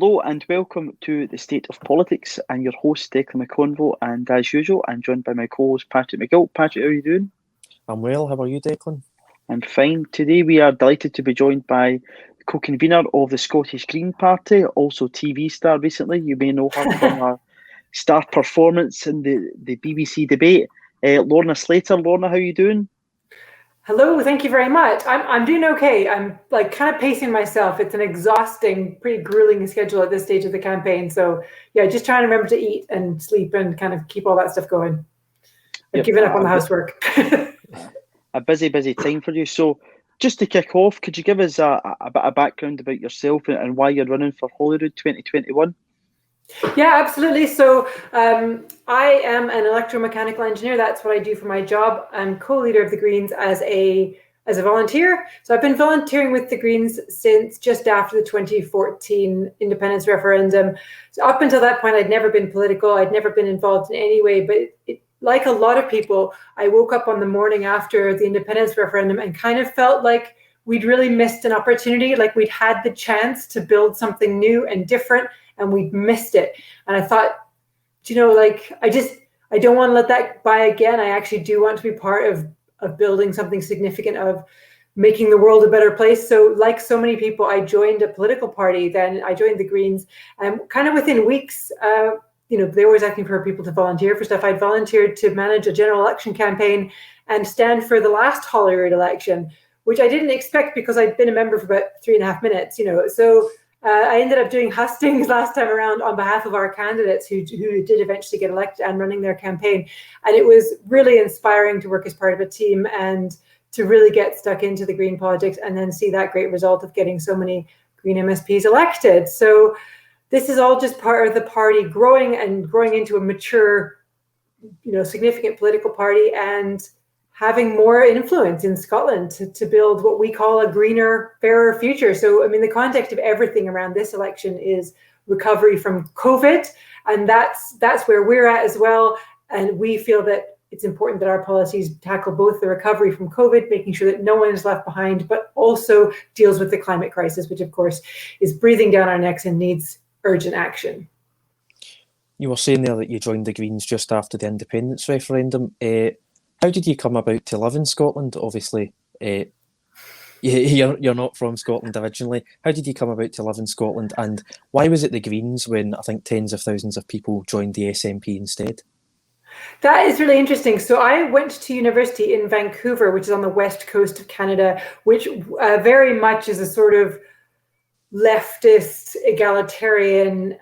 Hello and welcome to the State of Politics. I'm your host, Declan McConville, and as usual, I'm joined by my co-host, Patrick McGill. Patrick, how are you doing? I'm well. How are you, Declan? I'm fine. Today we are delighted to be joined by the co-convener of the Scottish Green Party, also TV star recently. You may know her from her star performance in the BBC debate, Lorna Slater. Lorna, how are you doing? Hello, thank you very much. I'm doing okay. I'm like kind of pacing myself. It's an exhausting, pretty grueling schedule at this stage of the campaign. So yeah, just trying to remember to eat and sleep and kind of keep all that stuff going. I've given up on the housework. A busy time for you. So just to kick off, could you give us a bit of background about yourself and why you're running for Holyrood 2021? Yeah, absolutely. So I am an electromechanical engineer. That's what I do for my job. I'm co-leader of the Greens as a volunteer. So I've been volunteering with the Greens since just after the 2014 independence referendum. So up until that point, I'd never been political. I'd never been involved in any way. But like a lot of people, I woke up on the morning after the independence referendum and kind of felt like we'd really missed an opportunity, like we'd had the chance to build something new and different, and we'd missed it. And I thought, like, I don't want to let that by again. I actually do want to be part of building something significant, of making the world a better place. So like so many people, I joined a political party. Then I joined the Greens, and kind of within weeks, they were always asking for people to volunteer for stuff. I'd volunteered to manage a general election campaign and stand for the last Holyrood election, which I didn't expect because I'd been a member for about 3.5 minutes, So I ended up doing hustings last time around on behalf of our candidates who did eventually get elected and running their campaign. And it was really inspiring to work as part of a team and to really get stuck into the Green politics and then see that great result of getting so many Green MSPs elected. So this is all just part of the party growing into a mature, significant political party and having more influence in Scotland to build what we call a greener, fairer future. So, I mean, the context of everything around this election is recovery from COVID, and that's where we're at as well. And we feel that it's important that our policies tackle both the recovery from COVID, making sure that no one is left behind, but also deals with the climate crisis, which of course is breathing down our necks and needs urgent action. You were saying there that you joined the Greens just after the independence referendum. How did you come about to live in Scotland? Obviously, you're not from Scotland originally. How did you come about to live in Scotland, and why was it the Greens when I think tens of thousands of people joined the SNP instead? That is really interesting. So I went to university in Vancouver, which is on the west coast of Canada, which very much is a sort of leftist, egalitarian,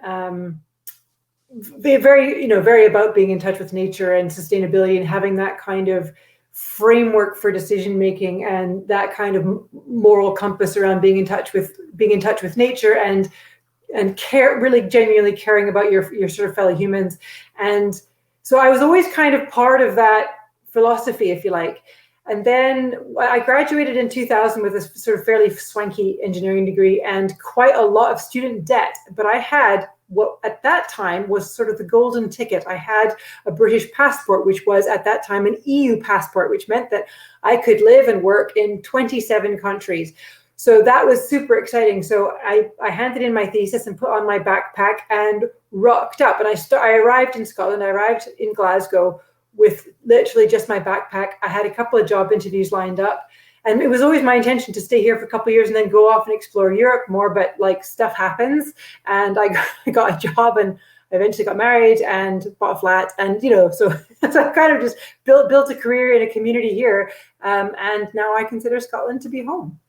very about being in touch with nature and sustainability and having that kind of framework for decision making and that kind of moral compass around being in touch with nature and care, really genuinely caring about your sort of fellow humans. And so I was always kind of part of that philosophy, if you like. And then I graduated in 2000 with a sort of fairly swanky engineering degree and quite a lot of student debt. But I had what at that time was sort of the golden ticket. I had a British passport, which was at that time an EU passport, which meant that I could live and work in 27 countries. So that was super exciting. So I handed in my thesis and put on my backpack and rocked up. And I arrived in Scotland. I arrived in Glasgow with literally just my backpack. I had a couple of job interviews lined up. And it was always my intention to stay here for a couple of years and then go off and explore Europe more. But like stuff happens. And I got a job and I eventually got married and bought a flat. And, so I kind of just built a career in a community here. And now I consider Scotland to be home.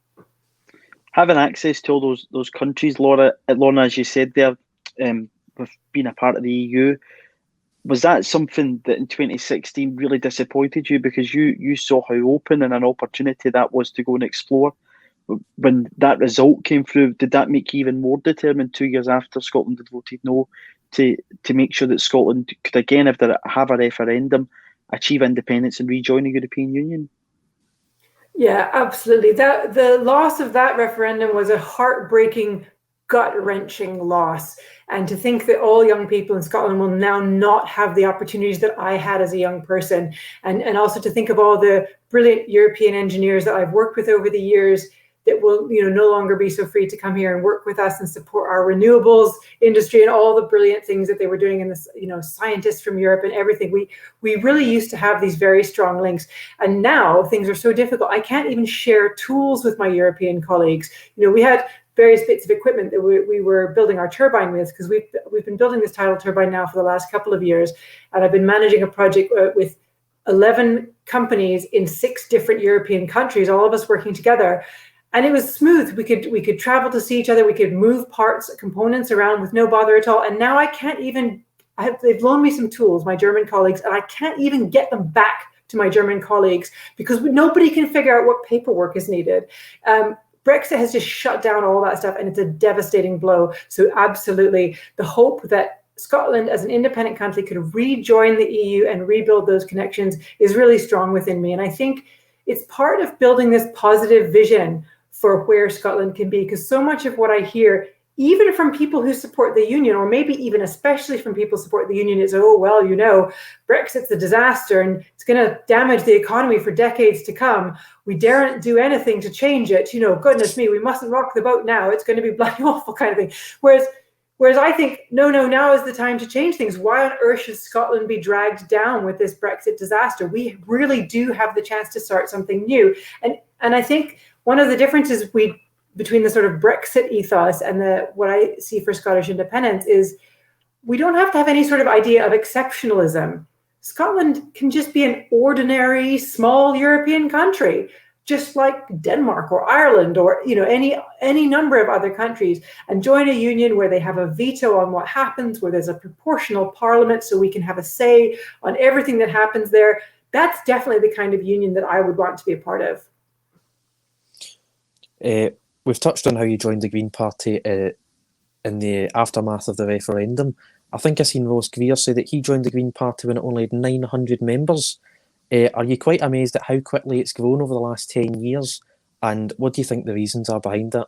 Having access to all those countries, Lorna, as you said there, with being a part of the EU, was that something that in 2016 really disappointed you because you saw how open and an opportunity that was to go and explore? When that result came through, did that make you even more determined 2 years after Scotland had voted no to make sure that Scotland could again, if they have a referendum, achieve independence and rejoin the European Union? Yeah, absolutely. The loss of that referendum was a heartbreaking, gut-wrenching loss. And to think that all young people in Scotland will now not have the opportunities that I had as a young person. And also to think of all the brilliant European engineers that I've worked with over the years that will, no longer be so free to come here and work with us and support our renewables industry and all the brilliant things that they were doing in this, scientists from Europe and everything. We really used to have these very strong links, and now things are so difficult. I can't even share tools with my European colleagues. We had various bits of equipment that we were building our turbine with, because we've been building this tidal turbine now for the last couple of years, and I've been managing a project with 11 companies in 6 different European countries, all of us working together. And it was smooth. We could travel to see each other. We could move parts, components around with no bother at all. And now I can't even, they've loaned me some tools, my German colleagues, and I can't even get them back to my German colleagues because nobody can figure out what paperwork is needed. Brexit has just shut down all that stuff, and it's a devastating blow. So absolutely, the hope that Scotland as an independent country could rejoin the EU and rebuild those connections is really strong within me. And I think it's part of building this positive vision for where Scotland can be, because so much of what I hear, even from people who support the union, or maybe even especially from people who support the union, is, oh, well, Brexit's a disaster and it's going to damage the economy for decades to come. We daren't do anything to change it. Goodness me, we mustn't rock the boat now. It's going to be bloody awful kind of thing. Whereas I think, no, now is the time to change things. Why on earth should Scotland be dragged down with this Brexit disaster? We really do have the chance to start something new. And I think one of the differences between the sort of Brexit ethos and what I see for Scottish independence is we don't have to have any sort of idea of exceptionalism. Scotland can just be an ordinary small European country, just like Denmark or Ireland or any number of other countries, and join a union where they have a veto on what happens, where there's a proportional parliament so we can have a say on everything that happens there. That's definitely the kind of union that I would want to be a part of. We've touched on how you joined the Green Party in the aftermath of the referendum. I think I seen Ross Greer say that he joined the Green Party when it only had 900 members. Are you quite amazed at how quickly it's grown over the last 10 years? And what do you think the reasons are behind that?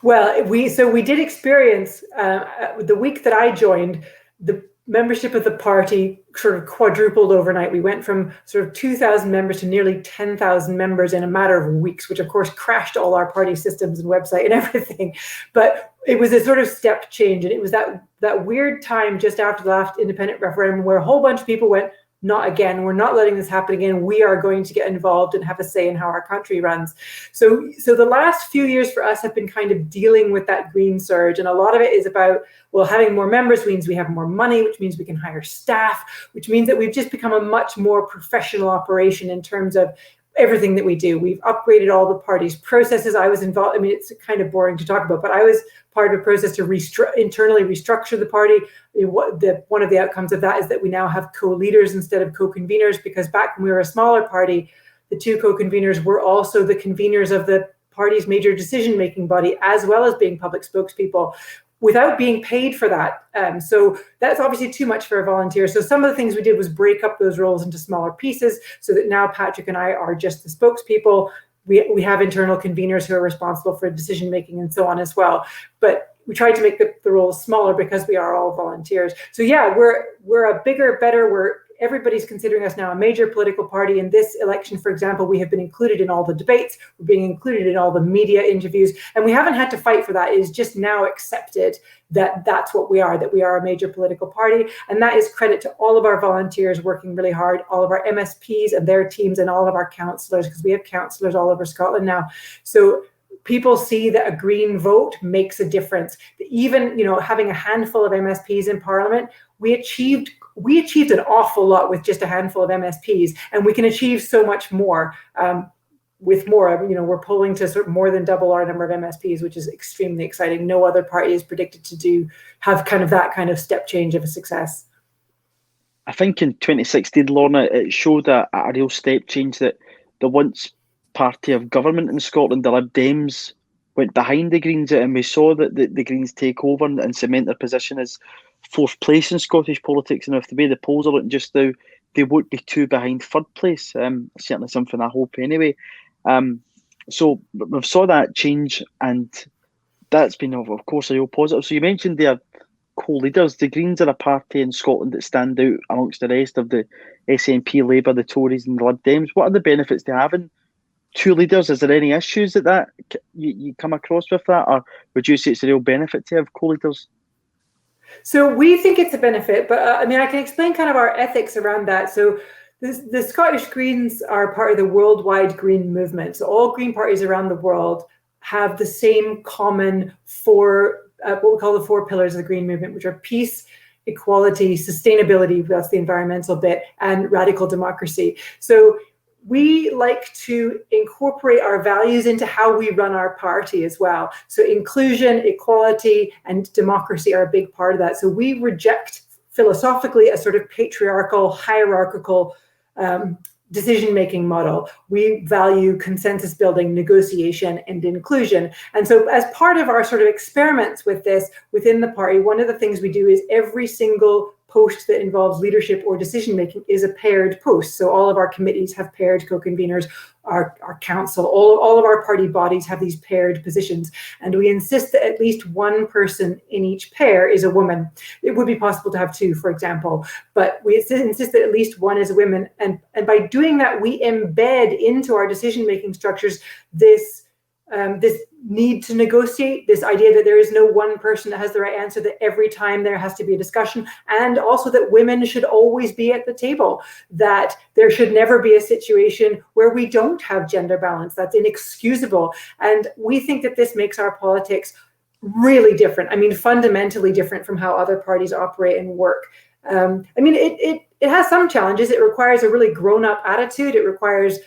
Well, we did experience, the week that I joined, the membership of the party sort of quadrupled overnight. We went from sort of 2,000 members to nearly 10,000 members in a matter of weeks, which of course crashed all our party systems and website and everything. But it was a sort of step change. And it was that weird time just after the last independent referendum where a whole bunch of people went, not again, we're not letting this happen again. We are going to get involved and have a say in how our country runs. So the last few years for us have been kind of dealing with that green surge. And a lot of it is about, well, having more members means we have more money, which means we can hire staff, which means that we've just become a much more professional operation in terms of everything that we do. We've upgraded all the party's processes. I was involved. I mean, it's kind of boring to talk about, but I was part of a process to internally restructure the party. One of the outcomes of that is that we now have co-leaders instead of co-conveners, because back when we were a smaller party, the 2 co-conveners were also the conveners of the party's major decision-making body, as well as being public spokespeople, without being paid for that. So that's obviously too much for a volunteer. So some of the things we did was break up those roles into smaller pieces so that now Patrick and I are just the spokespeople. We have internal conveners who are responsible for decision making and so on as well. But we tried to make the roles smaller because we are all volunteers. So yeah, we're a bigger, better, everybody's considering us now a major political party. In this election, for example, we have been included in all the debates. We're being included in all the media interviews, and we haven't had to fight for that. It is just now accepted that that's what we are, that we are a major political party. And that is credit to all of our volunteers working really hard, all of our MSPs and their teams, and all of our councillors, because we have councillors all over Scotland now. So people see that a green vote makes a difference. Even, having a handful of MSPs in Parliament, we achieved an awful lot with just a handful of MSPs, and we can achieve so much more with more. We're polling to sort of more than double our number of MSPs, which is extremely exciting. No other party is predicted to have kind of that kind of step change of a success. I think in 2016, Lorna, it showed a real step change that the once party of government in Scotland, the Lib Dems, went behind the Greens, and we saw that the Greens take over and cement their position as 4th place in Scottish politics. And if the way the polls are looking just now, they won't be too behind 3rd place. Certainly something I hope anyway. So we've saw that change, and that's been, of course, a real positive. So you mentioned their co-leaders. The Greens are a party in Scotland that stand out amongst the rest of the SNP, Labour, the Tories and the Lib Dems. What are the benefits to having two leaders, is there any issues that you come across with that, or would you say it's a real benefit to have co-leaders? So we think it's a benefit, but I mean, I can explain kind of our ethics around that. So the Scottish Greens are part of the worldwide Green movement. So all Green parties around the world have the same common what we call the 4 pillars of the Green movement, which are peace, equality, sustainability, that's the environmental bit, and radical democracy. So we like to incorporate our values into how we run our party as well. So inclusion, equality, and democracy are a big part of that. So we reject philosophically a sort of patriarchal, hierarchical decision-making model. We value consensus building, negotiation, and inclusion. And so as part of our sort of experiments with this within the party, one of the things we do is every single post that involves leadership or decision-making is a paired post. So all of our committees have paired co-conveners, our council, all of our party bodies have these paired positions. And we insist that at least one person in each pair is a woman. It would be possible to have 2, for example, but we insist that at least one is a woman. And by doing that, we embed into our decision-making structures this need to negotiate, this idea that there is no one person that has the right answer, that every time there has to be a discussion, and also that women should always be at the table, that there should never be a situation where we don't have gender balance. That's inexcusable. And we think that this makes our politics really different. I mean, fundamentally different from how other parties operate and work. I mean, it has some challenges. It requires a really grown-up attitude. It requires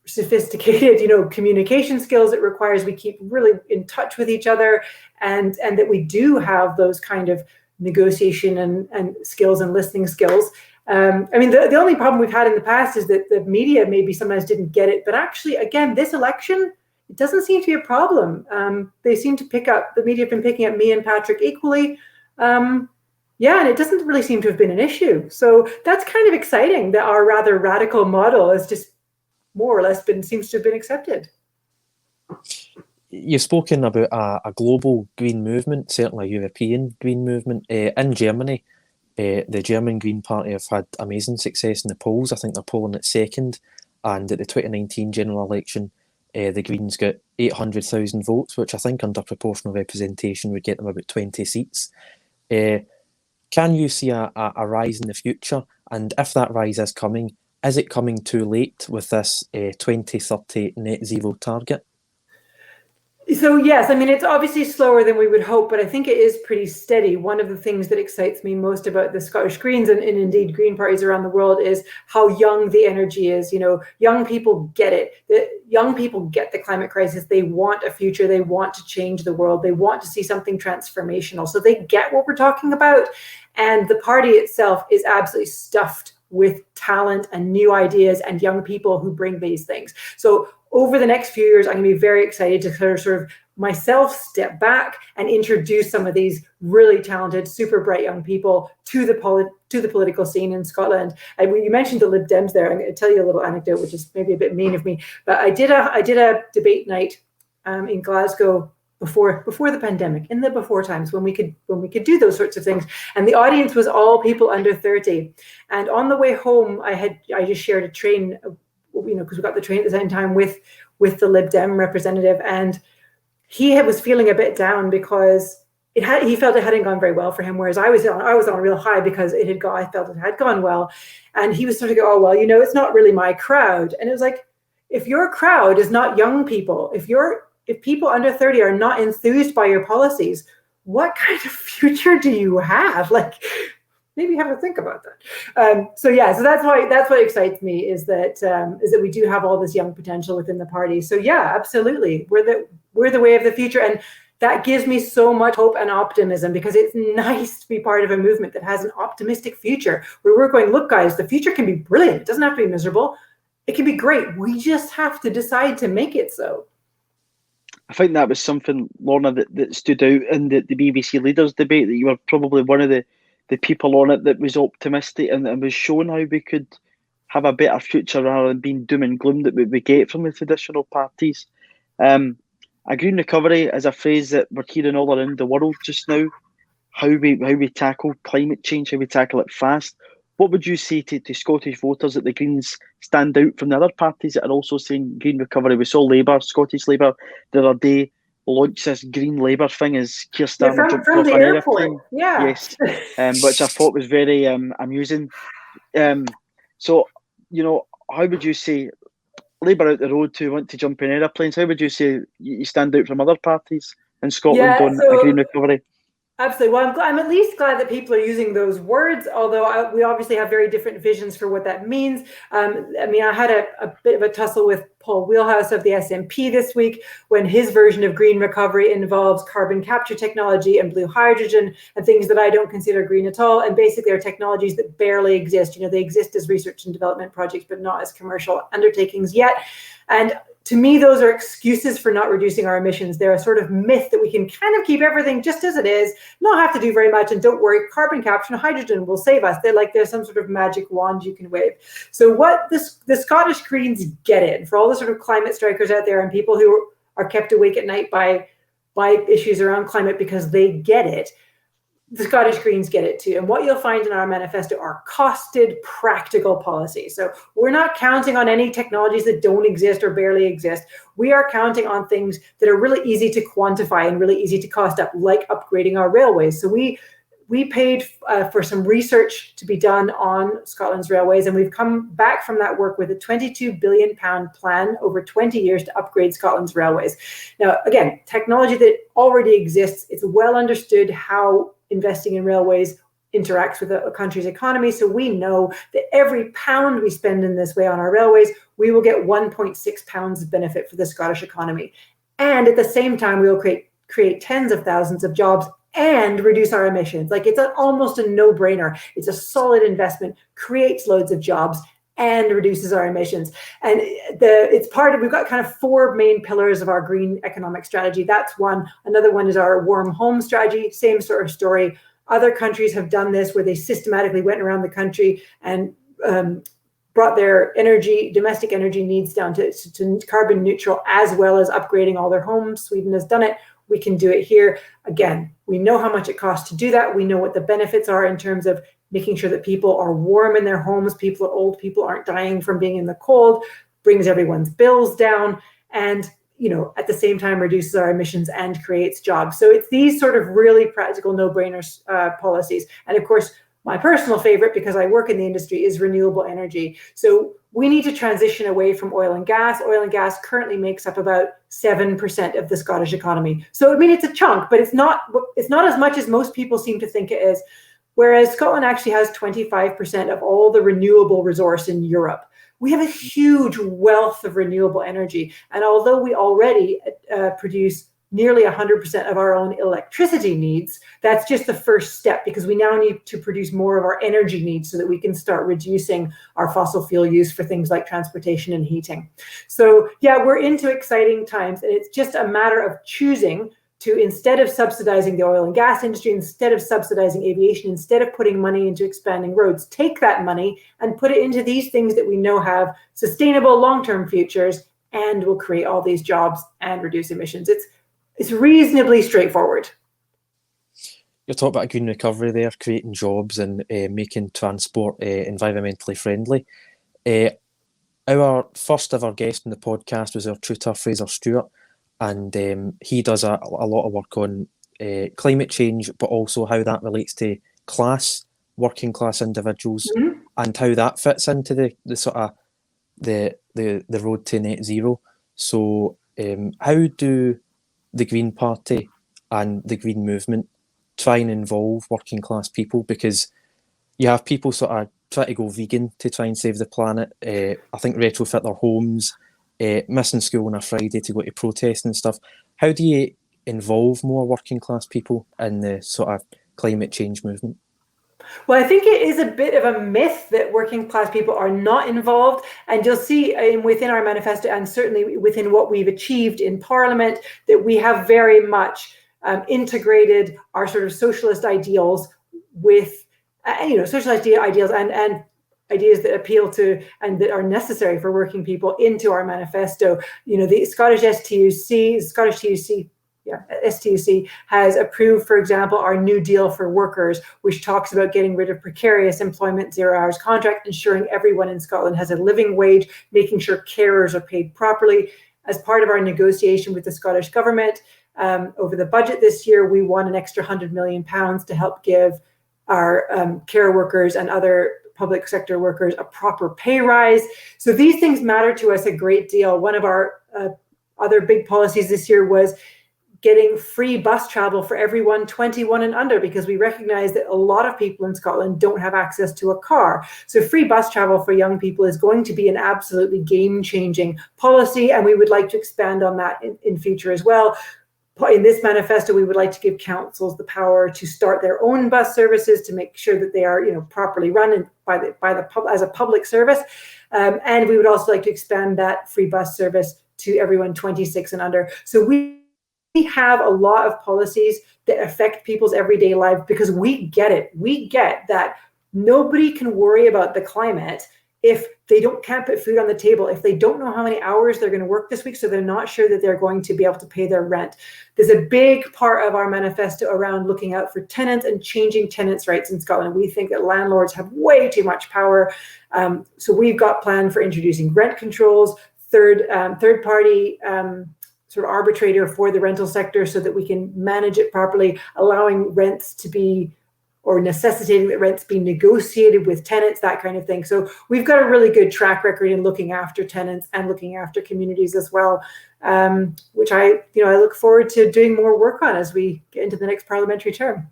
sophisticated, communication skills. It requires we keep really in touch with each other, and that we do have those kind of negotiation and skills and listening skills. I mean, the only problem we've had in the past is that the media maybe sometimes didn't get it, but actually, again, this election, it doesn't seem to be a problem. They seem to the media have been picking up me and Patrick equally. And it doesn't really seem to have been an issue. So that's kind of exciting that our rather radical model is just more or less seems to have been accepted. You've spoken about a global green movement, certainly a European green movement. In Germany, the German Green Party have had amazing success in the polls. I think they're polling at second, and at the 2019 general election, the Greens got 800,000 votes, which I think under proportional representation would get them about 20 seats. Can you see a rise in the future? And if that rise is coming, is it coming too late with this 2030 net zero target? So yes, I mean, it's obviously slower than we would hope, but I think it is pretty steady. One of the things that excites me most about the Scottish Greens and indeed Green parties around the world is how young the energy is. Young people get it. Young people get the climate crisis. They want a future. They want to change the world. They want to see something transformational. So they get what we're talking about. And the party itself is absolutely stuffed with talent and new ideas and young people who bring these things. So over the next few years, I'm going to be very excited to sort of myself step back and introduce some of these really talented, super bright young people to the political scene in Scotland. And when you mentioned the Lib Dems there, I'm going to tell you a little anecdote, which is maybe a bit mean of me, but I did a debate night in Glasgow before the pandemic, in the before times when we could do those sorts of things, and the audience was all people under 30. And on the way home, I just shared a train, because we got the train at the same time with the Lib Dem representative, and he was feeling a bit down because he felt it hadn't gone very well for him, whereas I was on a real high because I felt it had gone well, and he was sort of go, oh well, it's not really my crowd. And it was like, if your crowd is not young people, if people under 30 are not enthused by your policies, what kind of future do you have? Like, maybe have to think about that. So that's what excites me is that we do have all this young potential within the party. So yeah, absolutely, we're the way of the future, and that gives me so much hope and optimism, because it's nice to be part of a movement that has an optimistic future where we're going, look guys, the future can be brilliant. It doesn't have to be miserable. It can be great. We just have to decide to make it so. I think that was something, Lorna, that stood out in the BBC Leaders debate, that you were probably one of the people on it that was optimistic and was showing how we could have a better future rather than being doom and gloom that we get from the traditional parties. A green recovery is a phrase that we're hearing all around the world just now. How we tackle climate change, how we tackle it fast. what would you say to Scottish voters that the Greens stand out from the other parties that are also saying green recovery? We saw Labour, Scottish Labour, the other day launch this Green Labour thing as Keir Yeah, Starmer jumped from off the an airport. aeroplane. Yeah. Yes, which I thought was very amusing. So, how would you say Labour out the road to want to jump in aeroplanes? How would you say you stand out from other parties in Scotland on a green recovery? Absolutely. Well, I'm at least glad that people are using those words, although we obviously have very different visions for what that means. I had a bit of a tussle with Paul Wheelhouse of the SNP this week when his version of green recovery involves carbon capture technology and blue hydrogen and things that I don't consider green at all. And basically are technologies that barely exist. They exist as research and development projects, but not as commercial undertakings yet. And to me, those are excuses for not reducing our emissions. They're a sort of myth that we can kind of keep everything just as it is, not have to do very much, and don't worry, carbon capture and hydrogen will save us. There's some sort of magic wand you can wave. So what the Scottish Greens get in, for all the sort of climate strikers out there and people who are kept awake at night by issues around climate because they get it, the Scottish Greens get it too. And what you'll find in our manifesto are costed, practical policies. So we're not counting on any technologies that don't exist or barely exist. We are counting on things that are really easy to quantify and really easy to cost up, like upgrading our railways. So we paid for some research to be done on Scotland's railways, and we've come back from that work with a £22 billion plan over 20 years to upgrade Scotland's railways. Now, again, technology that already exists, it's well understood how investing in railways interacts with a country's economy. So we know that every pound we spend in this way on our railways, we will get 1.6 pounds of benefit for the Scottish economy. And at the same time, we will create tens of thousands of jobs and reduce our emissions. Like, it's almost a no-brainer. It's a solid investment, creates loads of jobs, and reduces our emissions. And we've got kind of four main pillars of our green economic strategy. That's one. Another one is our warm home strategy, same sort of story. Other countries have done this where they systematically went around the country and brought their domestic energy needs down to carbon neutral, as well as upgrading all their homes. Sweden has done it. We can do it here. Again, we know how much it costs to do that. We know what the benefits are in terms of making sure that people are warm in their homes, old people aren't dying from being in the cold, brings everyone's bills down, and at the same time reduces our emissions and creates jobs. So it's these sort of really practical no-brainers policies. And of course, my personal favorite, because I work in the industry, is renewable energy. So we need to transition away from oil and gas. Oil and gas currently makes up about 7% of the Scottish economy. So it's a chunk, but it's not as much as most people seem to think it is. Whereas Scotland actually has 25% of all the renewable resource in Europe. We have a huge wealth of renewable energy. And although we already produce nearly 100% of our own electricity needs, that's just the first step, because we now need to produce more of our energy needs so that we can start reducing our fossil fuel use for things like transportation and heating. So yeah, we're into exciting times, and it's just a matter of choosing to, instead of subsidizing the oil and gas industry, instead of subsidizing aviation, instead of putting money into expanding roads, take that money and put it into these things that we know have sustainable long-term futures and will create all these jobs and reduce emissions. It's reasonably straightforward. You're talking about green recovery there, creating jobs and making transport environmentally friendly. Our first ever guest in the podcast was our tutor, Fraser Stewart, and he does a lot of work on climate change, but also how that relates to working class individuals, mm-hmm. and how that fits into the sort of the road to net zero. So how do the Green Party and the Green Movement try and involve working class people? Because you have people sort of try to go vegan to try and save the planet. I think retrofit their homes, missing school on a Friday to go to protest and stuff. How do you involve more working class people in the sort of climate change movement? Well, I think it is a bit of a myth that working class people are not involved. And you'll see within our manifesto, and certainly within what we've achieved in Parliament, that we have very much integrated our sort of socialist ideals with, socialist ideals and ideas that appeal to and that are necessary for working people into our manifesto. The Scottish TUC STUC has approved, for example, our New Deal for Workers, which talks about getting rid of precarious employment, 0 hours contract, ensuring everyone in Scotland has a living wage, making sure carers are paid properly. As part of our negotiation with the Scottish Government over the budget this year, we won an extra £100 million to help give our care workers and other public sector workers a proper pay rise. So these things matter to us a great deal. One of our other big policies this year was getting free bus travel for everyone 21 and under, because we recognize that a lot of people in Scotland don't have access to a car. So free bus travel for young people is going to be an absolutely game-changing policy, and we would like to expand on that in future as well. In this manifesto, we would like to give councils the power to start their own bus services to make sure that they are, properly run as a public service, and we would also like to expand that free bus service to everyone 26 and under. So we have a lot of policies that affect people's everyday life, because we get it. We get that nobody can worry about the climate if they can't put food on the table, if they don't know how many hours they're going to work this week, so they're not sure that they're going to be able to pay their rent. There's a big part of our manifesto around looking out for tenants and changing tenants' rights in Scotland. We think that landlords have way too much power. So we've got planned for introducing rent controls, third-party sort of arbitrator for the rental sector, so that we can manage it properly, allowing rents to be, or necessitating that rents be negotiated with tenants, that kind of thing. So we've got a really good track record in looking after tenants and looking after communities as well, which I look forward to doing more work on as we get into the next parliamentary term.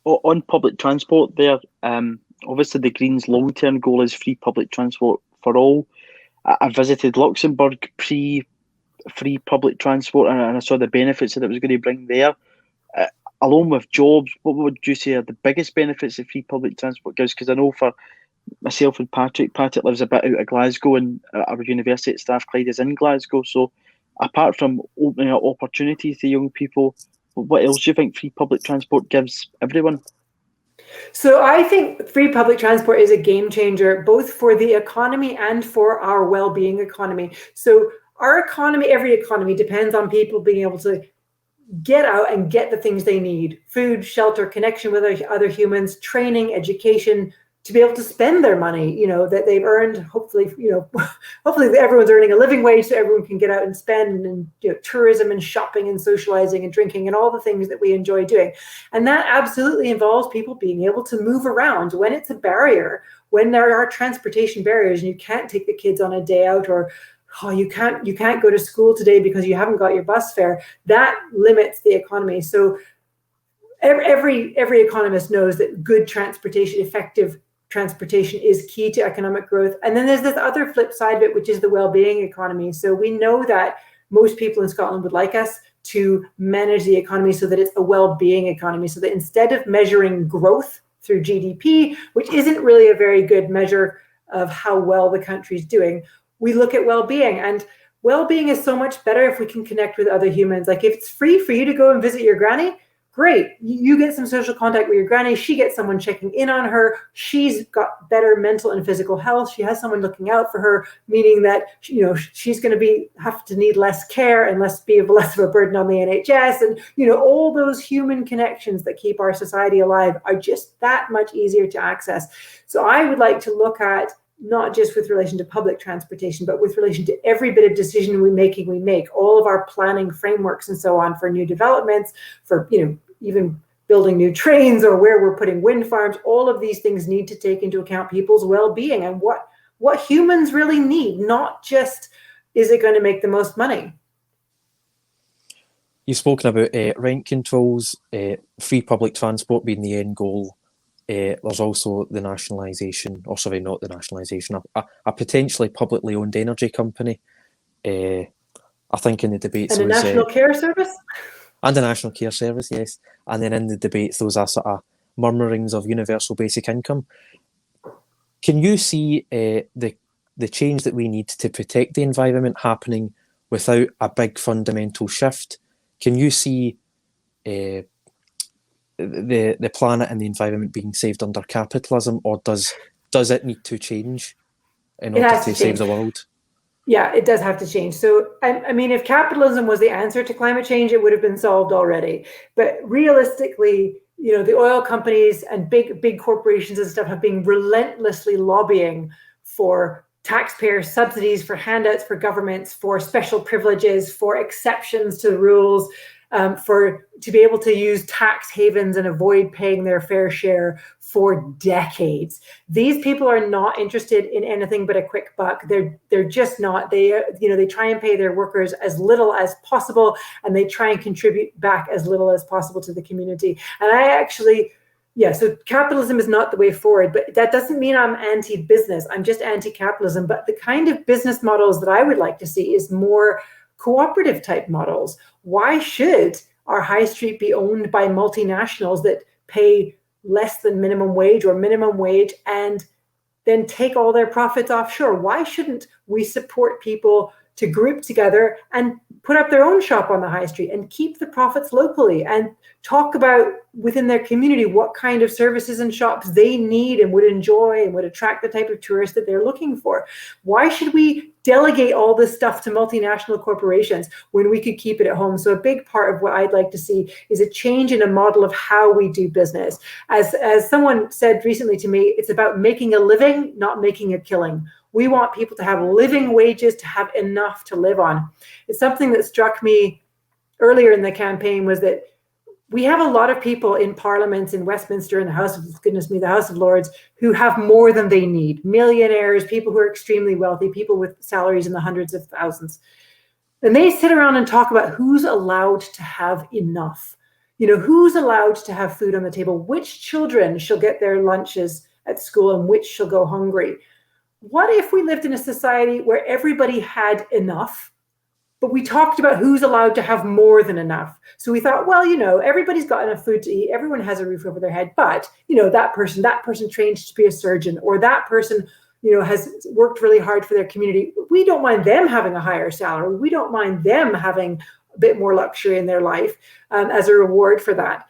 On public transport there, obviously the Greens' long-term goal is free public transport for all. I visited Luxembourg free public transport, and I saw the benefits that it was going to bring there. Along with jobs, what would you say are the biggest benefits that free public transport gives? Because I know for myself and Patrick lives a bit out of Glasgow, and our university at Strathclyde is in Glasgow. So apart from opening up opportunities to young people, what else do you think free public transport gives everyone? So I think free public transport is a game changer, both for the economy and for our well-being economy. So our economy, every economy, depends on people being able to get out and get the things they need: food, shelter, connection with other humans, training, education, to be able to spend their money, that they've earned. Hopefully everyone's earning a living wage, so everyone can get out and spend, and tourism and shopping and socializing and drinking and all the things that we enjoy doing. And that absolutely involves people being able to move around. When it's a barrier, when there are transportation barriers and you can't take the kids on a day out, or you can't go to school today because you haven't got your bus fare, that limits the economy. So every economist knows that good transportation, effective transportation, is key to economic growth. And then there's this other flip side of it, which is the well-being economy. So we know that most people in Scotland would like us to manage the economy so that it's a well-being economy, so that instead of measuring growth through GDP, which isn't really a very good measure of how well the country's doing, we look at well-being. And well-being is so much better if we can connect with other humans. Like, if it's free for you to go and visit your granny, great. You get some social contact with your granny. She gets someone checking in on her. She's got better mental and physical health. She has someone looking out for her, meaning that she's going to have to need less care and less of a burden on the NHS. And all those human connections that keep our society alive are just that much easier to access. So I would like to look at, not just with relation to public transportation, but with relation to every bit of decision we make, all of our planning frameworks and so on for new developments, for even building new trains, or where we're putting wind farms. All of these things need to take into account people's well-being and what humans really need, not just, is it going to make the most money? You've spoken about rent controls, free public transport being the end goal. There's also the nationalisation, or sorry, not the nationalisation, a potentially publicly owned energy company. I think in the debates... And a national care service? And a national care service, yes. And then in the debates, those are sort of murmurings of universal basic income. Can you see the change that we need to protect the environment happening without a big fundamental shift? Can you see the planet and the environment being saved under capitalism, or does it need to change in order to save the world? Yeah, it does have to change. So, I mean, if capitalism was the answer to climate change, it would have been solved already. But realistically, the oil companies and big corporations and stuff have been relentlessly lobbying for taxpayer subsidies, for handouts for governments, for special privileges, for exceptions to the rules, to be able to use tax havens and avoid paying their fair share for decades. These people are not interested in anything but a quick buck. They're just not. They try and pay their workers as little as possible, and they try and contribute back as little as possible to the community. And so capitalism is not the way forward, but that doesn't mean I'm anti-business. I'm just anti-capitalism. But the kind of business models that I would like to see is more cooperative type models. Why should our high street be owned by multinationals that pay less than minimum wage or minimum wage and then take all their profits offshore? Why shouldn't we support people to group together and put up their own shop on the high street and keep the profits locally and talk about within their community what kind of services and shops they need and would enjoy and would attract the type of tourists that they're looking for? Why should we delegate all this stuff to multinational corporations when we could keep it at home? So a big part of what I'd like to see is a change in a model of how we do business. As someone said recently to me, it's about making a living, not making a killing. We want people to have living wages, to have enough to live on. It's something that struck me earlier in the campaign was that we have a lot of people in parliaments in Westminster and the House of Lords, who have more than they need. Millionaires, people who are extremely wealthy, people with salaries in the hundreds of thousands. And they sit around and talk about who's allowed to have enough. Who's allowed to have food on the table, which children shall get their lunches at school and which shall go hungry. What if we lived in a society where everybody had enough, but we talked about who's allowed to have more than enough? So we thought, well, everybody's got enough food to eat. Everyone has a roof over their head. But, that person trained to be a surgeon, or that person, has worked really hard for their community. We don't mind them having a higher salary. We don't mind them having a bit more luxury in their life as a reward for that.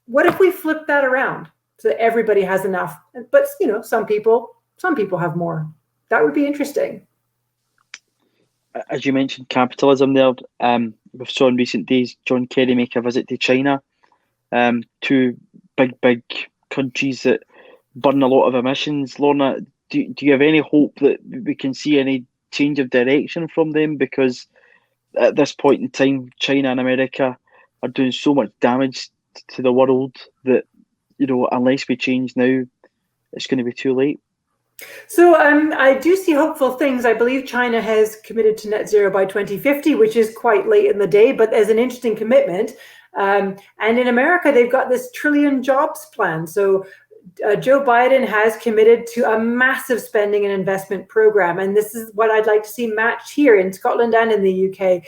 What if we flip that around so that everybody has enough? But, some people have more. That would be interesting. As you mentioned, capitalism there. We saw in recent days John Kerry make a visit to China. Two big countries that burn a lot of emissions. Lorna, do you have any hope that we can see any change of direction from them? Because at this point in time, China and America are doing so much damage to the world that, unless we change now, it's going to be too late. So I do see hopeful things. I believe China has committed to net zero by 2050, which is quite late in the day, but as an interesting commitment. And in America, they've got this $1 trillion jobs plan. So Joe Biden has committed to a massive spending and investment program. And this is what I'd like to see matched here in Scotland and in the UK.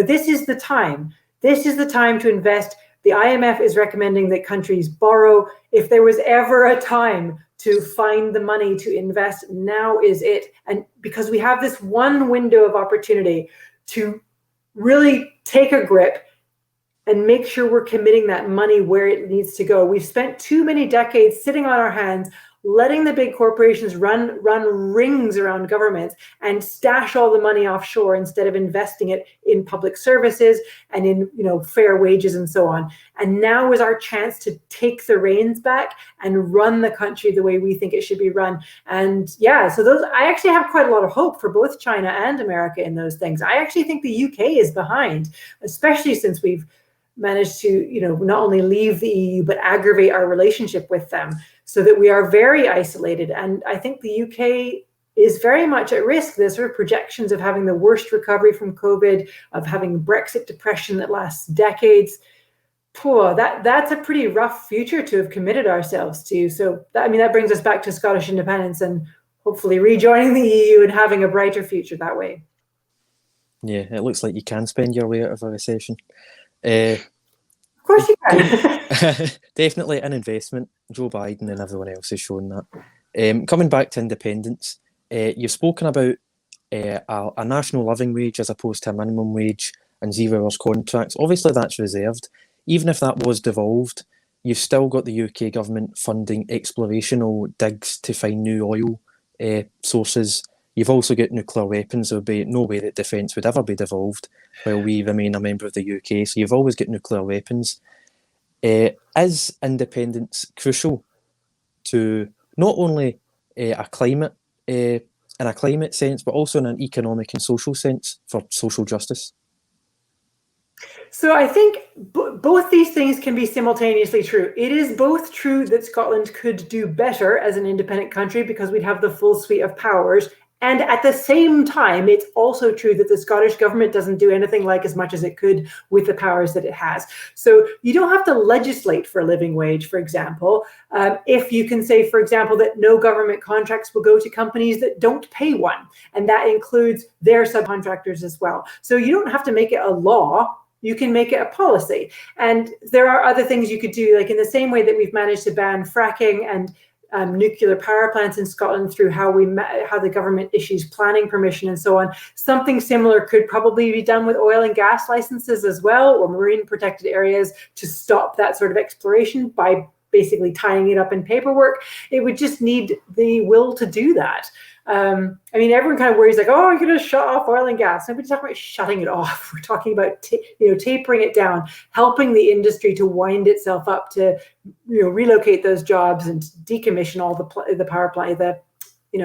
This is the time. This is the time to invest. The IMF is recommending that countries borrow. If there was ever a time to find the money to invest, now is it. And because we have this one window of opportunity to really take a grip and make sure we're committing that money where it needs to go. We've spent too many decades sitting on our hands, letting the big corporations run rings around governments and stash all the money offshore instead of investing it in public services and in fair wages and so on. And now is our chance to take the reins back and run the country the way we think it should be run. And so I actually have quite a lot of hope for both China and America in those things. I actually think the UK is behind, especially since we've managed to not only leave the EU but aggravate our relationship with them, so that we are very isolated. And I think the UK is very much at risk. There's sort of projections of having the worst recovery from COVID, of having Brexit depression that lasts decades. That's a pretty rough future to have committed ourselves to. So that brings us back to Scottish independence and hopefully rejoining the EU and having a brighter future that way. Yeah, it looks like you can spend your way out of a recession. Of course you can. Definitely an investment. Joe Biden and everyone else has shown that. Coming back to independence, you've spoken about a national living wage as opposed to a minimum wage and 0 hours contracts. Obviously, that's reserved. Even if that was devolved, you've still got the UK government funding explorational digs to find new oil sources. You've also got nuclear weapons. There would be no way that defence would ever be devolved while we remain a member of the UK. So you've always got nuclear weapons. Is independence crucial to not only a climate in a climate sense, but also in an economic and social sense for social justice? So I think both these things can be simultaneously true. It is both true that Scotland could do better as an independent country because we'd have the full suite of powers. And at the same time, it's also true that the Scottish government doesn't do anything like as much as it could with the powers that it has. So you don't have to legislate for a living wage, for example, if you can say, for example, that no government contracts will go to companies that don't pay one. And that includes their subcontractors as well. So you don't have to make it a law. You can make it a policy. And there are other things you could do, like in the same way that we've managed to ban fracking and nuclear power plants in Scotland through how the government issues planning permission and so on. Something similar could probably be done with oil and gas licenses as well, or marine protected areas, to stop that sort of exploration by basically tying it up in paperwork. It would just need the will to do that. I mean, everyone kind of worries like, oh, you're going to shut off oil and gas. Nobody's talking about shutting it off. We're talking about tapering it down, helping the industry to wind itself up to relocate those jobs and decommission all the power plant,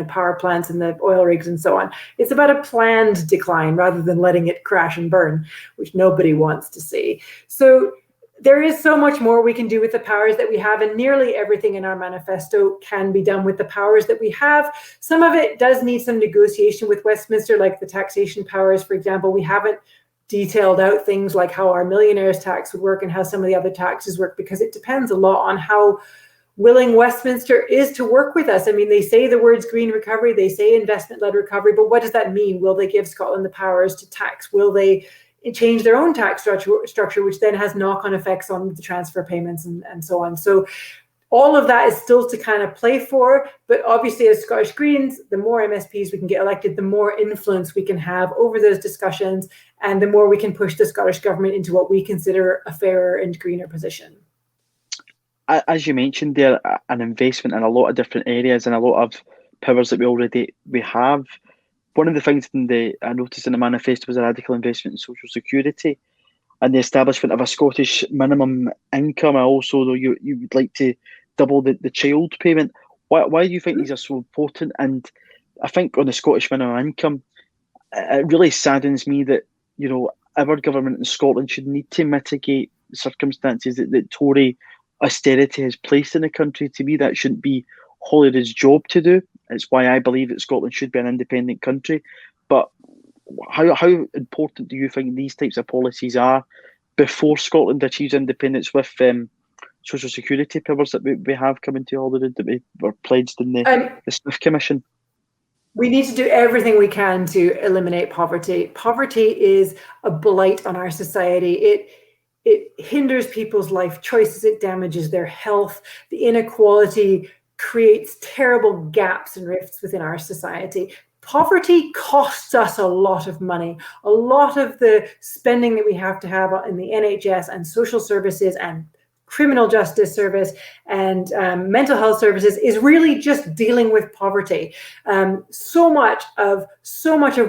power plants and the oil rigs and so on. It's about a planned decline rather than letting it crash and burn, which nobody wants to see. So there is so much more we can do with the powers that we have, and nearly everything in our manifesto can be done with the powers that we have. Some of it does need some negotiation with Westminster, like the taxation powers, for example. We haven't detailed out things like how our millionaires tax would work and how some of the other taxes work, because it depends a lot on how willing Westminster is to work with us. I mean, they say the words green recovery, they say investment-led recovery, but what does that mean? Will they give Scotland the powers to tax? Will they change their own tax structure, which then has knock-on effects on the transfer payments and so on? So all of that is still to kind of play for, but obviously as Scottish Greens, the more MSPs we can get elected, the more influence we can have over those discussions, and the more we can push the Scottish government into what we consider a fairer and greener position. As you mentioned there, an investment in a lot of different areas and a lot of powers that we have. One of the things I noticed in the manifesto was a radical investment in social security and the establishment of a Scottish minimum income. Also, though, you would like to double the child payment. Why do you think these are so important? And I think on the Scottish minimum income, it really saddens me that our government in Scotland should need to mitigate circumstances that Tory austerity has placed in the country. To me, that shouldn't be Holyrood's job to do. It's why I believe that Scotland should be an independent country. But how important do you think these types of policies are before Scotland achieves independence with social security powers that we have coming to Holyrood that we were pledged in the Smith Commission? We need to do everything we can to eliminate poverty. Poverty is a blight on our society. It hinders people's life choices. It damages their health. The inequality creates terrible gaps and rifts within our society. Poverty costs us a lot of money. A lot of the spending that we have to have in the NHS and social services and criminal justice service and mental health services is really just dealing with poverty. So much of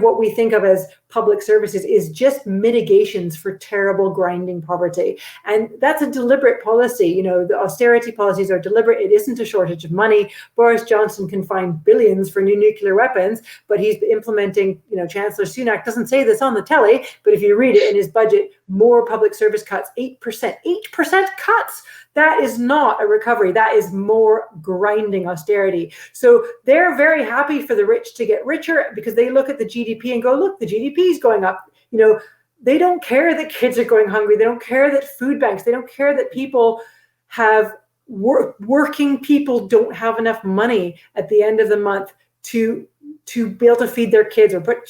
what we think of as public services is just mitigations for terrible grinding poverty. And that's a deliberate policy. The austerity policies are deliberate. It isn't a shortage of money. Boris Johnson can find billions for new nuclear weapons, but he's implementing, Chancellor Sunak doesn't say this on the telly, but if you read it in his budget, more public service cuts, 8% cuts. That is not a recovery. That is more grinding austerity. So they're very happy for the rich to get richer because they look at the GDP and go, look, the GDP is going up. They don't care that kids are going hungry. They don't care that food banks, they don't care that people have working people don't have enough money at the end of the month to be able to feed their kids or put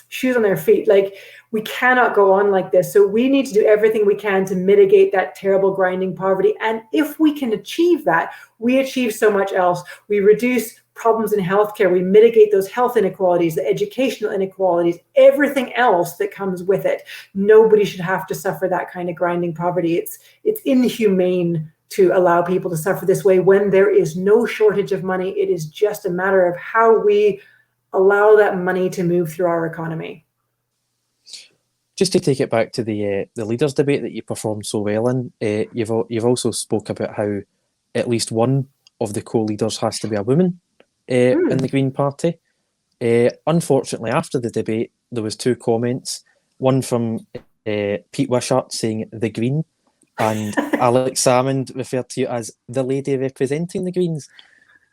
shoes on their feet. Like, we cannot go on like this. So we need to do everything we can to mitigate that terrible grinding poverty. And if we can achieve that, we achieve so much else. We reduce problems in healthcare. We mitigate those health inequalities, the educational inequalities, everything else that comes with it. Nobody should have to suffer that kind of grinding poverty. It's inhumane to allow people to suffer this way when there is no shortage of money. It is just a matter of how we allow that money to move through our economy. Just to take it back to the leaders debate that you performed so well in, you've also spoke about how at least one of the co-leaders has to be a woman in the Green Party. Unfortunately, after the debate, there was 2 comments. One from Pete Wishart saying the Green, and Alex Salmond referred to you as the lady representing the Greens.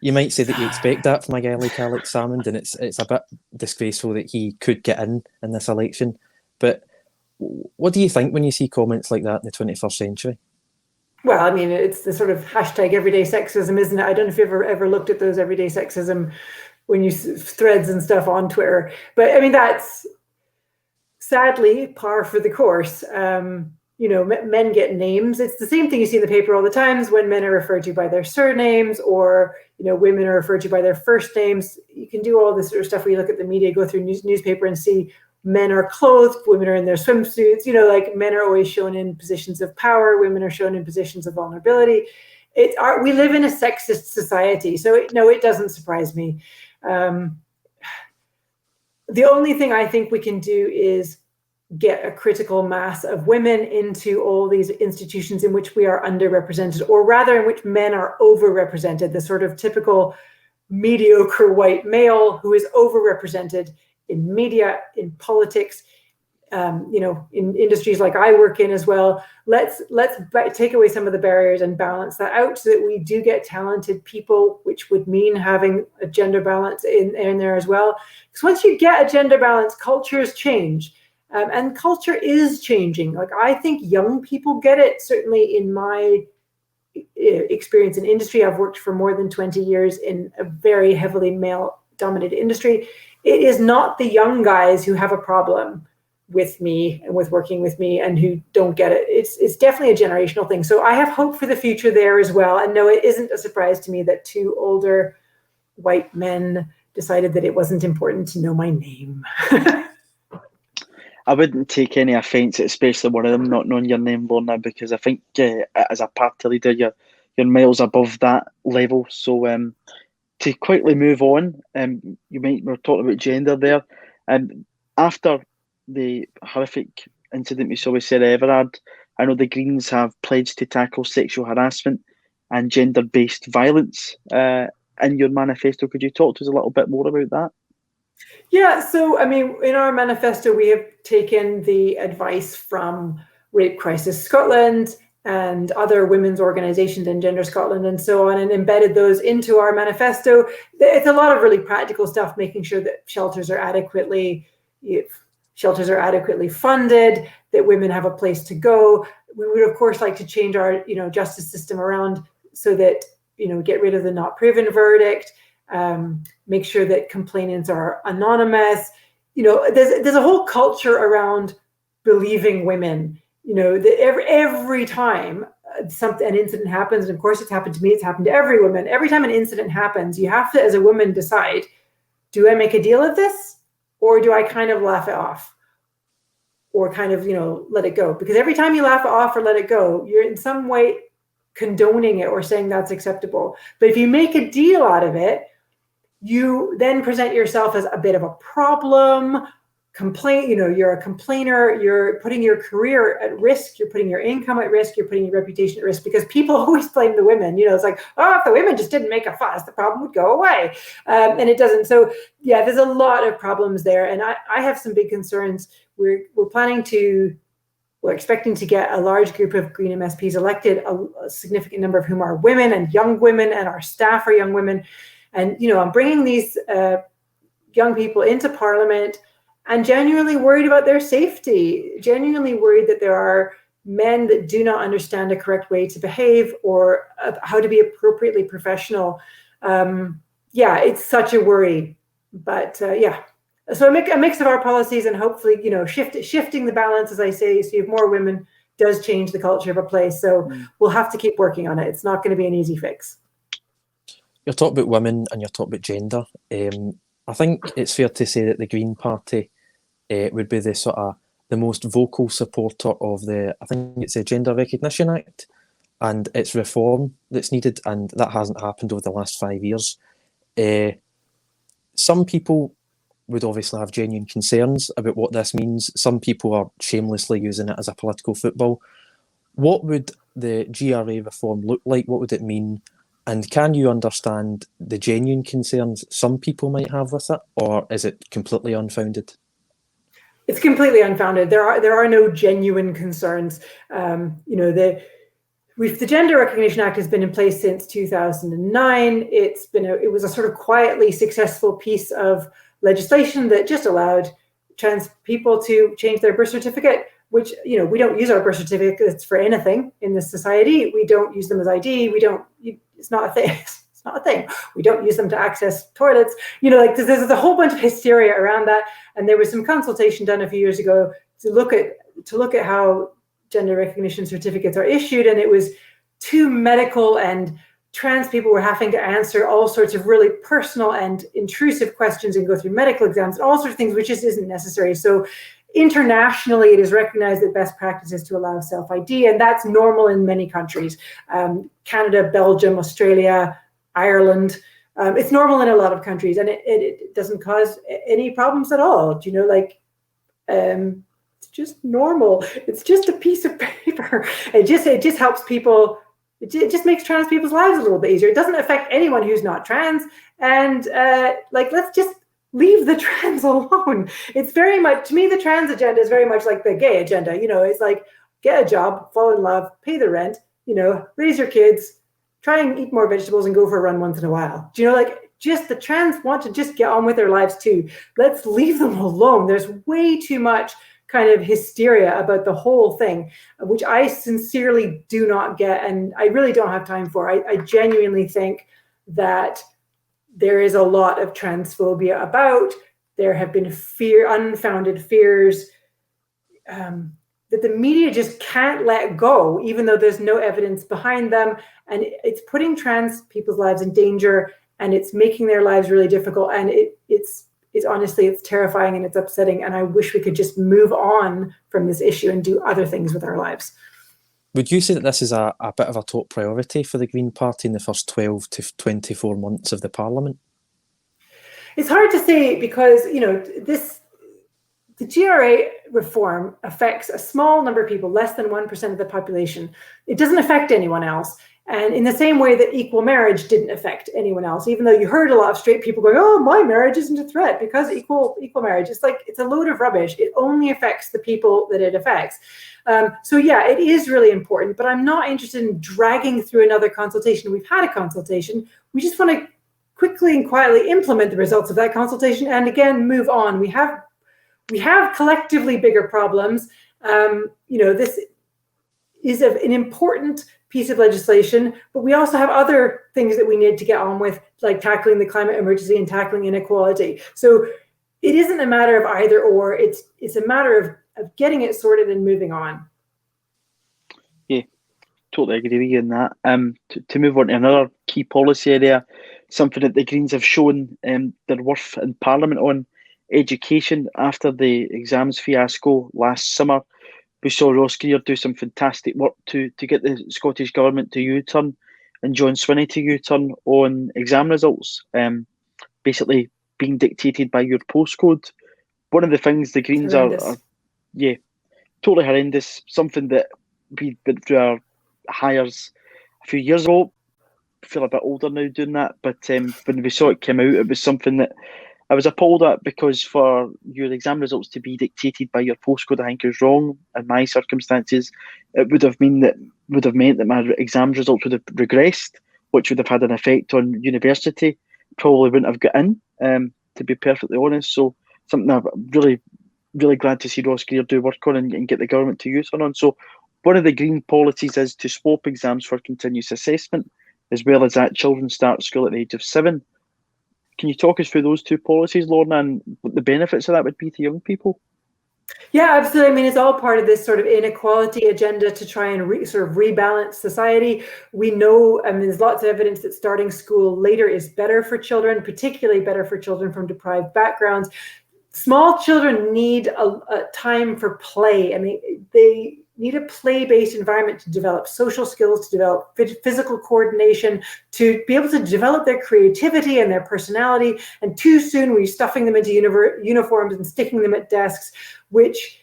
You might say that you expect that from a guy like Alex Salmond, and it's a bit disgraceful that he could get in this election. But what do you think when you see comments like that in the 21st century? Well, I mean, it's the sort of hashtag everyday sexism, isn't it? I don't know if you've ever looked at those everyday sexism when you threads and stuff on Twitter. But I mean, that's sadly par for the course. Men get names. It's the same thing you see in the paper all the times when men are referred to by their surnames, or women are referred to by their first names. You can do all this sort of stuff where you look at the media, go through newspaper and see men are clothed, women are in their swimsuits. Like men are always shown in positions of power, women are shown in positions of vulnerability. We live in a sexist society, so it doesn't surprise me. The only thing I think we can do is get a critical mass of women into all these institutions in which we are underrepresented, or rather in which men are overrepresented, the sort of typical mediocre white male who is overrepresented in media, in politics, in industries like I work in as well. Let's take away some of the barriers and balance that out so that we do get talented people, which would mean having a gender balance in there as well. Because once you get a gender balance, cultures change. And culture is changing. Like, I think young people get it. Certainly in my experience in industry, I've worked for more than 20 years in a very heavily male-dominated industry. It is not the young guys who have a problem with me and with working with me and who don't get it. It's definitely a generational thing. So I have hope for the future there as well. And no, it isn't a surprise to me that 2 older white men decided that it wasn't important to know my name. I wouldn't take any offence, especially one of them not knowing your name, Lorna, because I think as a party leader, you're miles above that level. So to quickly move on, we're talking about gender there. After the horrific incident we saw with Sarah Everard, I know the Greens have pledged to tackle sexual harassment and gender-based violence in your manifesto. Could you talk to us a little bit more about that? Yeah, so I mean, in our manifesto, we have taken the advice from Rape Crisis Scotland and other women's organisations in Gender Scotland and so on, and embedded those into our manifesto. It's a lot of really practical stuff, making sure that shelters are adequately funded, that women have a place to go. We would, of course, like to change our justice system around so that get rid of the not proven verdict. Make sure that complainants are anonymous. There's a whole culture around believing women. That every time an incident happens, and of course it's happened to me, it's happened to every woman. Every time an incident happens, you have to, as a woman, decide: do I make a deal of this, or do I kind of laugh it off, or kind of let it go? Because every time you laugh it off or let it go, you're in some way condoning it or saying that's acceptable. But if you make a deal out of it, you then present yourself as a bit of a problem, you're a complainer, you're putting your career at risk, you're putting your income at risk, you're putting your reputation at risk, because people always blame the women. It's like, oh, if the women just didn't make a fuss, the problem would go away. And it doesn't. So yeah, there's a lot of problems there. And I have some big concerns. We're expecting to get a large group of Green MSPs elected, a significant number of whom are women and young women, and our staff are young women. And, I'm bringing these young people into Parliament and genuinely worried about their safety, genuinely worried that there are men that do not understand a correct way to behave or how to be appropriately professional. It's such a worry. But so a mix of our policies and hopefully, shifting the balance, as I say, so you have more women does change the culture of a place. So we'll have to keep working on it. It's not going to be an easy fix. You're talking about women and you're talking about gender. I think it's fair to say that the Green Party would be the most vocal supporter of the Gender Recognition Act and its reform that's needed, and that hasn't happened over the last 5 years. Some people would obviously have genuine concerns about what this means. Some people are shamelessly using it as a political football. What would the GRA reform look like? What would it mean? And can you understand the genuine concerns some people might have with it, or is it completely unfounded? It's completely unfounded. There are no genuine concerns. The Gender Recognition Act has been in place since 2009. It was a sort of quietly successful piece of legislation that just allowed trans people to change their birth certificate, which, we don't use our birth certificates for anything in this society. We don't use them as ID. It's not a thing. It's not a thing. We don't use them to access toilets. There's a whole bunch of hysteria around that. And there was some consultation done a few years ago to look at how gender recognition certificates are issued, and it was too medical, and trans people were having to answer all sorts of really personal and intrusive questions and go through medical exams and all sorts of things, which just isn't necessary. So internationally, it is recognized that best practice is to allow self-ID, and that's normal in many countries. Canada, Belgium, Australia, Ireland. It's normal in a lot of countries, and it doesn't cause any problems at all. It's just normal. It's just a piece of paper. It just helps people. It just makes trans people's lives a little bit easier. It doesn't affect anyone who's not trans. And let's just leave the trans alone. It's very much, to me, the trans agenda is very much like the gay agenda. It's like, get a job, fall in love, pay the rent, raise your kids, try and eat more vegetables and go for a run once in a while. Just the trans want to just get on with their lives too. Let's leave them alone. There's way too much kind of hysteria about the whole thing, which I sincerely do not get, and I really don't have time for. I genuinely think that there is a lot of transphobia about. There have been unfounded fears that the media just can't let go, even though there's no evidence behind them, and it's putting trans people's lives in danger, and it's making their lives really difficult, and it's honestly, it's terrifying and it's upsetting, and I wish we could just move on from this issue and do other things with our lives. Would you say that this is a bit of a top priority for the Green Party in the first 12 to 24 months of the Parliament? It's hard to say because, the GRA reform affects a small number of people, less than 1% of the population. It doesn't affect anyone else. And in the same way that equal marriage didn't affect anyone else, even though you heard a lot of straight people going, oh, my marriage isn't a threat because equal marriage. It's like, it's a load of rubbish. It only affects the people that it affects. So yeah, it is really important, but I'm not interested in dragging through another consultation. We've had a consultation. We just want to quickly and quietly implement the results of that consultation and again, move on. We have collectively bigger problems. This is an important piece of legislation, but we also have other things that we need to get on with, like tackling the climate emergency and tackling inequality. So it isn't a matter of either or, it's a matter of getting it sorted and moving on. Yeah, totally agree with you on that. To move on to another key policy area, something that the Greens have shown their worth in Parliament on, education. After the exams fiasco last summer, we saw Ross Greer do some fantastic work to get the Scottish Government to U-turn and John Swinney to U-turn on exam results, basically being dictated by your postcode. One of the things the Greens are totally horrendous, something that we went through our hires a few years ago. I feel a bit older now doing that, but when we saw it come out, it was something that I was appalled at, because for your exam results to be dictated by your postcode, I think is wrong. In my circumstances, it would have meant that my exam results would have regressed, which would have had an effect on university. Probably wouldn't have got in, to be perfectly honest. So something I'm really, really glad to see Ross Greer do work on and get the government to use on. So one of the Green policies is to swap exams for continuous assessment, as well as that children start school at the age of 7. Can you talk us through those two policies, Lorna, and what the benefits of that would be to young people? Yeah, absolutely. I mean, it's all part of this sort of inequality agenda to try and rebalance society. We know, there's lots of evidence that starting school later is better for children, particularly better for children from deprived backgrounds. Small children need a time for play. I mean, need a play-based environment to develop social skills, to develop physical coordination, to be able to develop their creativity and their personality. And too soon we're stuffing them into uniforms and sticking them at desks, which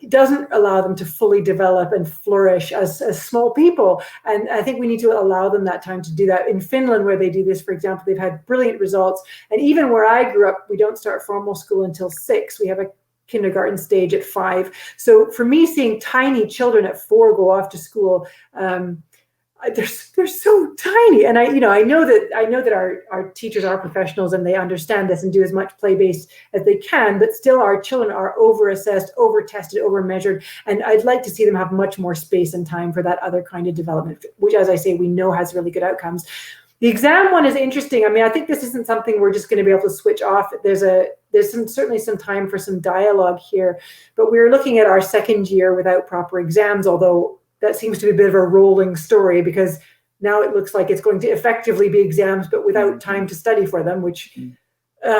doesn't allow them to fully develop and flourish as small people. And I think we need to allow them that time to do that. In Finland, where they do this, for example, they've had brilliant results. And even where I grew up, we don't start formal school until 6. We have a kindergarten stage at 5. So for me, seeing tiny children at 4 go off to school, they're so tiny, and I know that our teachers are professionals and they understand this and do as much play-based as they can, but still our children are over-assessed, over-tested, over-measured, and I'd like to see them have much more space and time for that other kind of development, which, as I say, we know has really good outcomes. The exam one is interesting. I mean, I think this isn't something we're just going to be able to switch off. There's certainly some time for some dialogue here, but we're looking at our second year without proper exams, although that seems to be a bit of a rolling story, because now it looks like it's going to effectively be exams, but without time to study for them, which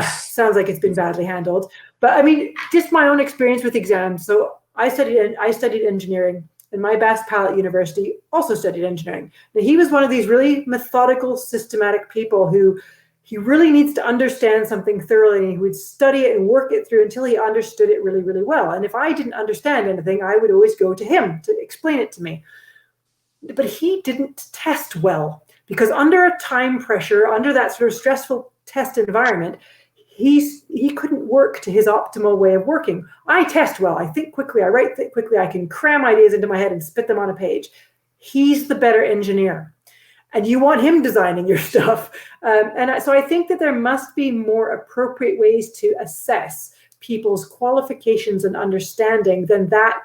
sounds like it's been badly handled. But I mean, just my own experience with exams. So I studied engineering, and my best pal at university also studied engineering. Now, he was one of these really methodical, systematic people who he really needs to understand something thoroughly, and he would study it and work it through until he understood it really, really well. And if I didn't understand anything, I would always go to him to explain it to me. But he didn't test well, because under a time pressure, under that sort of stressful test environment, he couldn't work to his optimal way of working. I test well. I think quickly. I write quickly. I can cram ideas into my head and spit them on a page. He's the better engineer. And you want him designing your stuff. So I think that there must be more appropriate ways to assess people's qualifications and understanding than that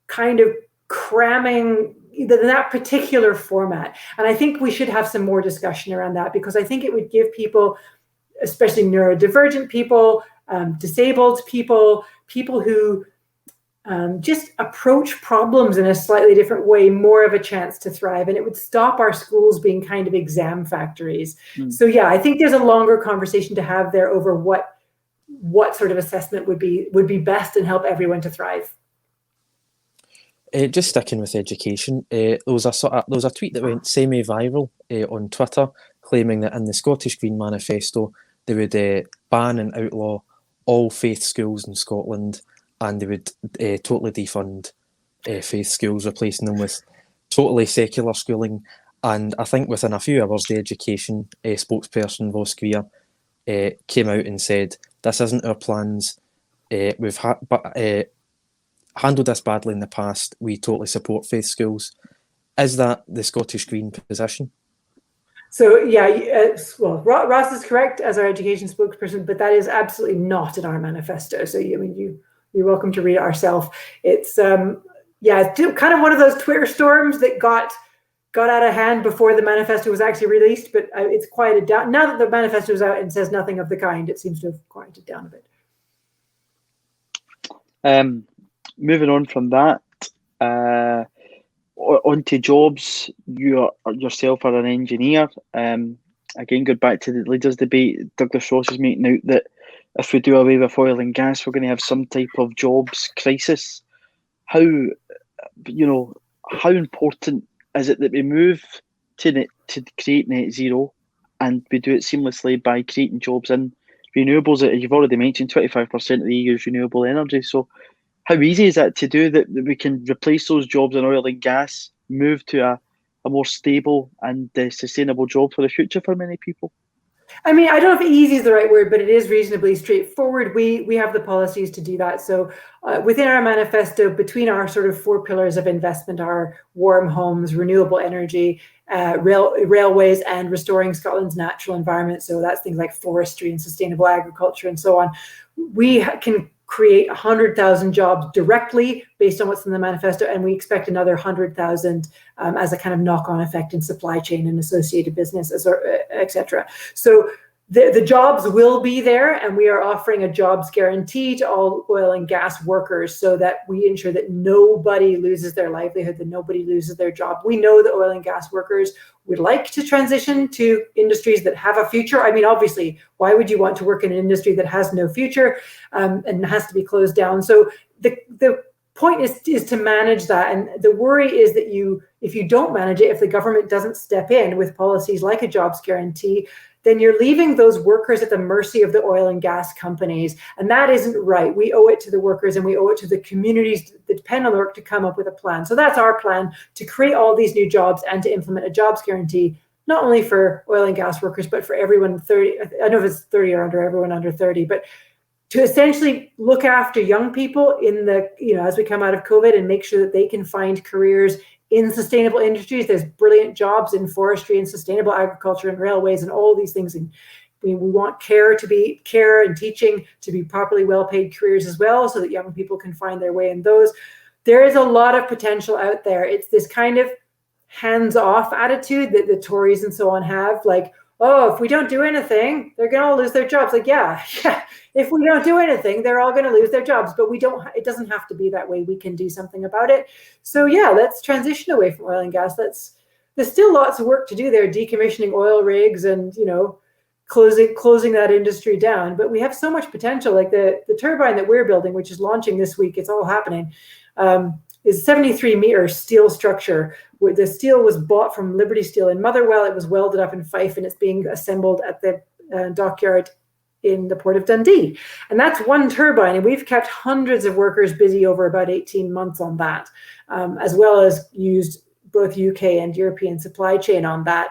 kind of cramming, than that particular format. And I think we should have some more discussion around that, because I think it would give people, especially neurodivergent people, disabled people, people who just approach problems in a slightly different way, more of a chance to thrive. And it would stop our schools being kind of exam factories. So yeah, I think there's a longer conversation to have there over what sort of assessment would be best and help everyone to thrive. Just sticking with education, there was a tweet that went semi-viral on Twitter, claiming that in the Scottish Green Manifesto they would ban and outlaw all faith schools in Scotland, and they would totally defund faith schools, replacing them with totally secular schooling. And I think within a few hours, the education spokesperson, Ross Greer, came out and said, "This isn't our plans. We've handled this badly in the past. We totally support faith schools." Is that the Scottish Green position? So yeah, well, Ross is correct as our education spokesperson, but that is absolutely not in our manifesto. So I mean, you're welcome to read it ourselves. It's it's kind of one of those Twitter storms that got out of hand before the manifesto was actually released, but it's quieted down. Now that the manifesto is out and says nothing of the kind, it seems to have quieted down a bit. Moving on from that, onto jobs. You yourself are an engineer. Again, go back to the leaders debate. Douglas Ross is making out that if we do away with oil and gas, we're going to have some type of jobs crisis. How important is it that we move to create net zero, and we do it seamlessly by creating jobs in renewables? You've already mentioned 25% of the EU's renewable energy. So how easy is that to do, that we can replace those jobs in oil and gas, move to a more stable and sustainable job for the future for many people? I mean, I don't know if easy is the right word, but it is reasonably straightforward. We have the policies to do that. So within our manifesto, between our sort of 4 pillars of investment are warm homes, renewable energy, railways, and restoring Scotland's natural environment. So that's things like forestry and sustainable agriculture and so on. We can create 100,000 jobs directly based on what's in the manifesto, and we expect another 100,000 as a kind of knock-on effect in supply chain and associated businesses, etc. So the jobs will be there, and we are offering a jobs guarantee to all oil and gas workers so that we ensure that nobody loses their livelihood, that nobody loses their job. We know that oil and gas workers would like to transition to industries that have a future. I mean, obviously, why would you want to work in an industry that has no future and has to be closed down? So the point is to manage that. And the worry is that if you don't manage it, if the government doesn't step in with policies like a jobs guarantee, then you're leaving those workers at the mercy of the oil and gas companies. And that isn't right. We owe it to the workers, and we owe it to the communities that depend on the work to come up with a plan. So that's our plan, to create all these new jobs and to implement a jobs guarantee, not only for oil and gas workers, but for everyone 30, I don't know if it's 30 or under, everyone under 30, but to essentially look after young people in the, as we come out of COVID, and make sure that they can find careers in sustainable industries. There's brilliant jobs in forestry and sustainable agriculture and railways and all these things. And we want care and teaching to be properly well-paid careers as well, so that young people can find their way in those. There is a lot of potential out there. It's this kind of hands-off attitude that the Tories and so on have, like, oh, if we don't do anything, they're going to lose their jobs. Like, yeah, if we don't do anything, they're all going to lose their jobs. But it doesn't have to be that way. We can do something about it. So yeah, let's transition away from oil and gas. There's still lots of work to do there, decommissioning oil rigs and, closing that industry down. But we have so much potential. Like the turbine that we're building, which is launching this week, it's all happening, is 73-meter steel structure. Where the steel was bought from Liberty Steel in Motherwell. It was welded up in Fife, and it's being assembled at the dockyard in the Port of Dundee. And that's one turbine. And we've kept hundreds of workers busy over about 18 months on that, as well as used both UK and European supply chain on that.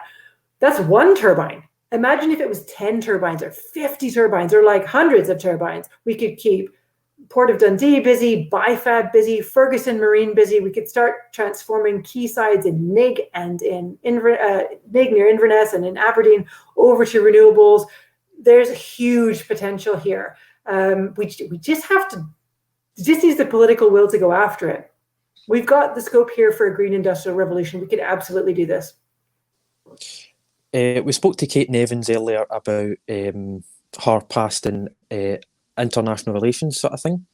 That's one turbine. Imagine if it was 10 turbines or 50 turbines or like hundreds of turbines. We could keep Port of Dundee busy, BIFAB busy, Ferguson Marine busy. We could start transforming quaysides in Nig and in Nig near Inverness and in Aberdeen over to renewables. There's a huge potential here. We just have to use the political will to go after it. We've got the scope here for a green industrial revolution. We could absolutely do this. We spoke to Kate Nevins earlier about her past in international relations sort of thing,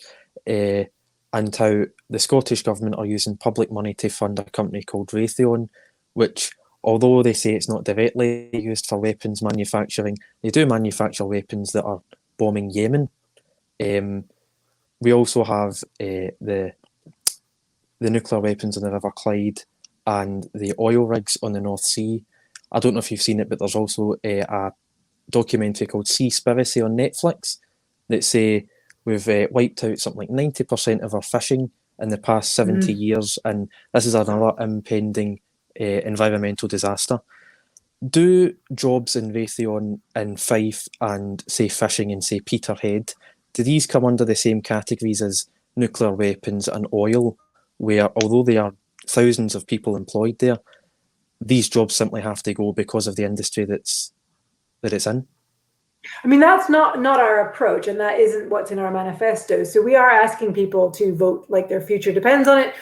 and how the Scottish government are using public money to fund a company called Raytheon, which, although they say it's not directly used for weapons manufacturing, they do manufacture weapons that are bombing Yemen. We also have the nuclear weapons on the River Clyde and the oil rigs on the North Sea. I don't know if you've seen it, but there's also a documentary called Seaspiracy on Netflix that say we've wiped out something like 90% of our fishing in the past 70 years, and this is another impending environmental disaster. Do jobs in Raytheon and Fife and, say, fishing in, say, Peterhead, do these come under the same categories as nuclear weapons and oil, where, although there are thousands of people employed there, these jobs simply have to go because of the industry that it's in? I mean, that's not our approach, and that isn't what's in our manifesto. So we are asking people to vote like their future depends on it,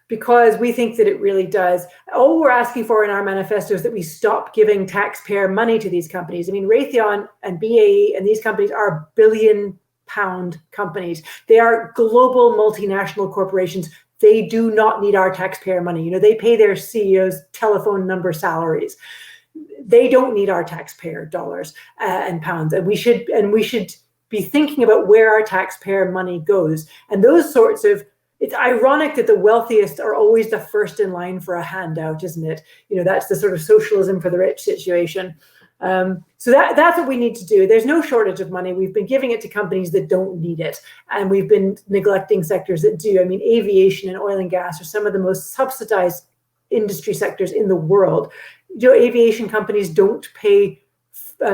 because we think that it really does. All we're asking for in our manifesto is that we stop giving taxpayer money to these companies. I mean, Raytheon and BAE and these companies are billion-pound companies. They are global multinational corporations. They do not need our taxpayer money. They pay their CEOs telephone number salaries. They don't need our taxpayer dollars and pounds, and we should be thinking about where our taxpayer money goes. And those sorts of, it's ironic that the wealthiest are always the first in line for a handout, isn't it? That's the sort of socialism for the rich situation. So that's what we need to do. There's no shortage of money. We've been giving it to companies that don't need it, and we've been neglecting sectors that do. I mean, aviation and oil and gas are some of the most subsidized industry sectors in the world. Aviation companies don't pay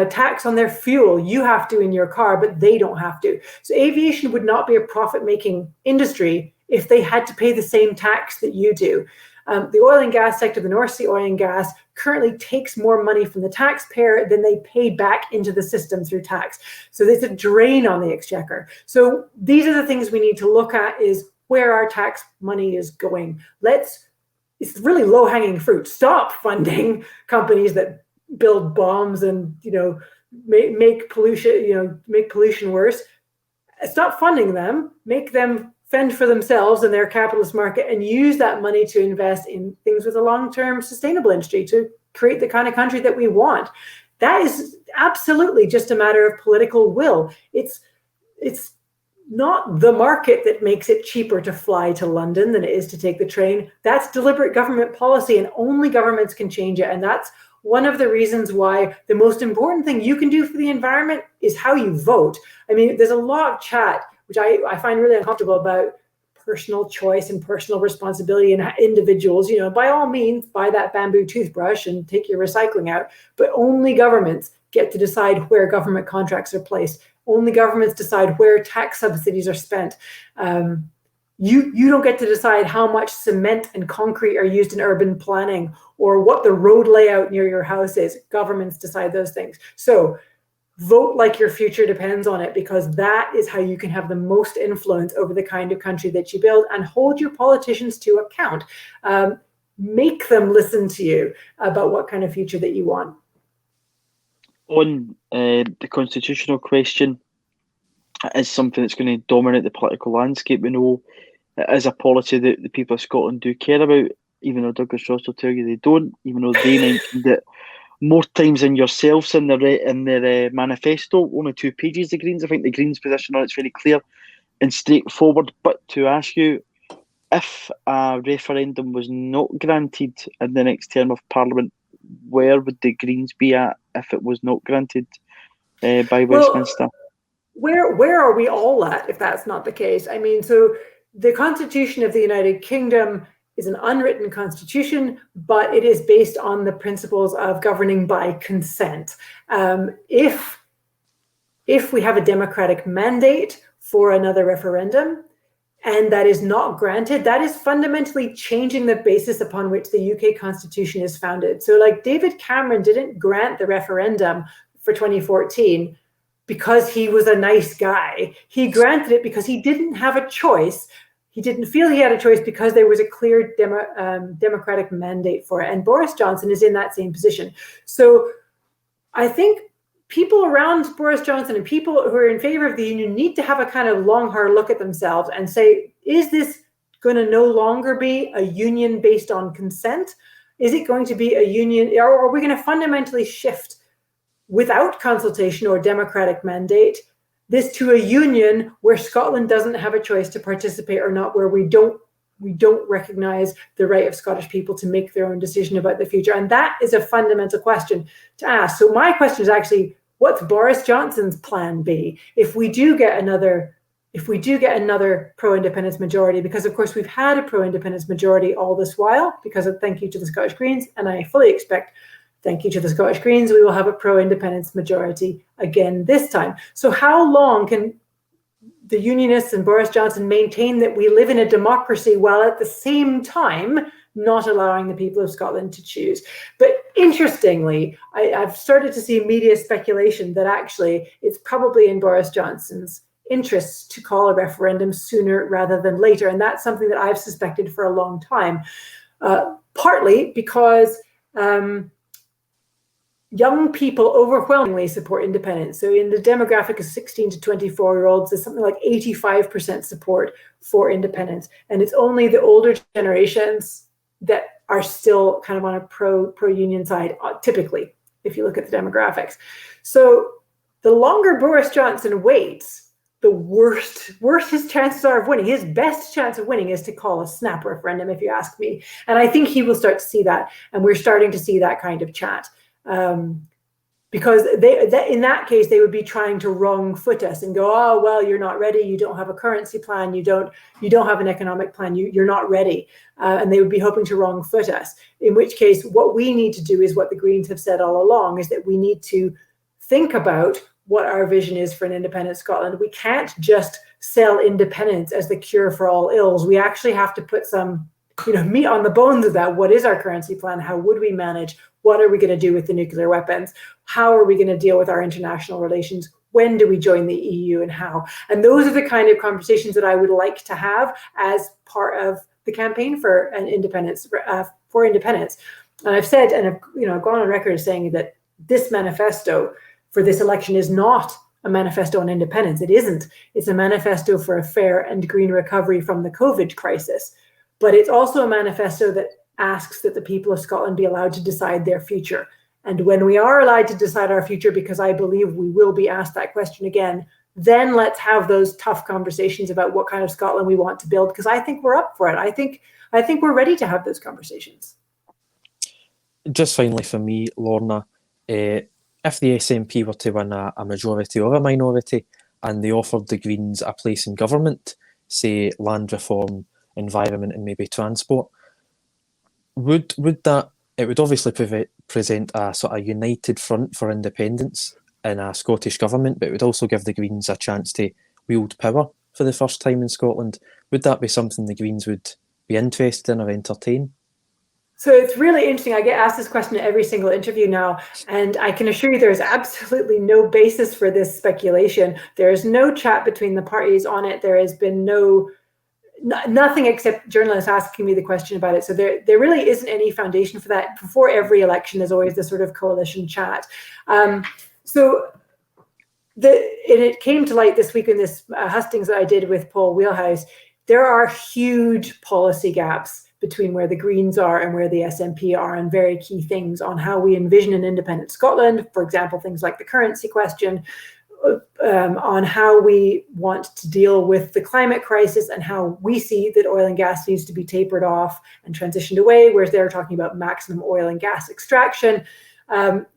tax on their fuel. You have to in your car, but they don't have to. So aviation would not be a profit-making industry if they had to pay the same tax that you do. The oil and gas sector, the North Sea oil and gas, currently takes more money from the taxpayer than they pay back into the system through tax. So there's a drain on the exchequer. So these are the things we need to look at, is where our tax money is going. It's really low-hanging fruit. Stop funding companies that build bombs and make pollution worse. Stop funding them. Make them fend for themselves in their capitalist market, and use that money to invest in things with a long-term sustainable industry to create the kind of country that we want. That is absolutely just a matter of political will. It's not the market that makes it cheaper to fly to London than it is to take the train. That's deliberate government policy, and only governments can change it. And that's one of the reasons why the most important thing you can do for the environment is how you vote. I mean, there's a lot of chat, which I find really uncomfortable, about personal choice and personal responsibility in individuals. You know, by all means, buy that bamboo toothbrush and take your recycling out, but only governments get to decide where government contracts are placed. Only governments decide where tax subsidies are spent. You don't get to decide how much cement and concrete are used in urban planning or what the road layout near your house is. Governments decide those things. So vote like your future depends on it, because that is how you can have the most influence over the kind of country that you build, and hold your politicians to account. Make them listen to you about what kind of future that you want. On the constitutional question, it is something that's going to dominate the political landscape. We know it is a policy that the people of Scotland do care about, even though Douglas Ross will tell you they don't, even though they mentioned it more times than yourselves in their manifesto. Only 2 pages, the Greens. I think the Greens' position on it's very clear and straightforward. But to ask you, if a referendum was not granted in the next term of Parliament, where would the Greens be at if it was not granted by Westminster? Where are we all at if that's not the case? I mean, so the Constitution of the United Kingdom is an unwritten constitution, but it is based on the principles of governing by consent. If we have a democratic mandate for another referendum, and that is not granted, that is fundamentally changing the basis upon which the UK Constitution is founded. So like David Cameron didn't grant the referendum for 2014 because he was a nice guy. He granted it because he didn't have a choice. He didn't feel he had a choice because there was a clear democratic mandate for it. And Boris Johnson is in that same position. So I think people around Boris Johnson and people who are in favor of the union need to have a kind of long, hard look at themselves and say, is this going to no longer be a union based on consent? Is it going to be a union, or are we going to fundamentally shift without consultation or democratic mandate this to a union where Scotland doesn't have a choice to participate or not, where we don't recognize the right of Scottish people to make their own decision about the future? And that is a fundamental question to ask. So my question is actually, what's Boris Johnson's plan B if we do get another pro-independence majority? Because of course we've had a pro-independence majority all this while, because of thank you to the Scottish Greens, and I fully expect, thank you to the Scottish Greens, we will have a pro-independence majority again this time. So how long can the Unionists and Boris Johnson maintain that we live in a democracy while at the same time not allowing the people of Scotland to choose? But interestingly, I've started to see media speculation that actually it's probably in Boris Johnson's interests to call a referendum sooner rather than later. And that's something that I've suspected for a long time, partly because young people overwhelmingly support independence. So in the demographic of 16 to 24-year-olds, there's something like 85% support for independence. And it's only the older generations that are still kind of on a pro-union side, typically, if you look at the demographics. So the longer Boris Johnson waits, the worse his chances are of winning. His best chance of winning is to call a snap referendum, if you ask me. And I think he will start to see that. And we're starting to see that kind of chat. Because in that case, they would be trying to wrong foot us and go, oh, well, you're not ready. You don't have a currency plan. You don't have an economic plan. You're not ready. And they would be hoping to wrong foot us. In which case, what we need to do is what the Greens have said all along, is that we need to think about what our vision is for an independent Scotland. We can't just sell independence as the cure for all ills. We actually have to put some meat on the bones of that. What is our currency plan? How would we manage? What are we going to do with the nuclear weapons? How are we going to deal with our international relations? When do we join the EU and how? And those are the kind of conversations that I would like to have as part of the campaign for an independence, for independence. And I've said, and I've gone on record as saying that this manifesto for this election is not a manifesto on independence. It isn't. It's a manifesto for a fair and green recovery from the COVID crisis. But it's also a manifesto that asks that the people of Scotland be allowed to decide their future. And when we are allowed to decide our future, because I believe we will be asked that question again, then let's have those tough conversations about what kind of Scotland we want to build, because I think we're up for it. I think we're ready to have those conversations. Just finally for me, Lorna, if the SNP were to win a majority or a minority and they offered the Greens a place in government, say land reform, environment and maybe transport, would that, it would obviously present a sort of united front for independence in a Scottish government, but it would also give the Greens a chance to wield power for the first time in Scotland. Would that be something the Greens would be interested in or entertain? So it's really interesting. I get asked this question at every single interview now, and I can assure you there's absolutely no basis for this speculation. There is no chat between the parties on it. There has been nothing except journalists asking me the question about it. So there really isn't any foundation for that. Before every election, there's always this sort of coalition chat. And it came to light this week in this hustings that I did with Paul Wheelhouse. There are huge policy gaps between where the Greens are and where the SNP are on very key things on how we envision an independent Scotland, for example, things like the currency question, on how we want to deal with the climate crisis and how we see that oil and gas needs to be tapered off and transitioned away, whereas they're talking about maximum oil and gas extraction.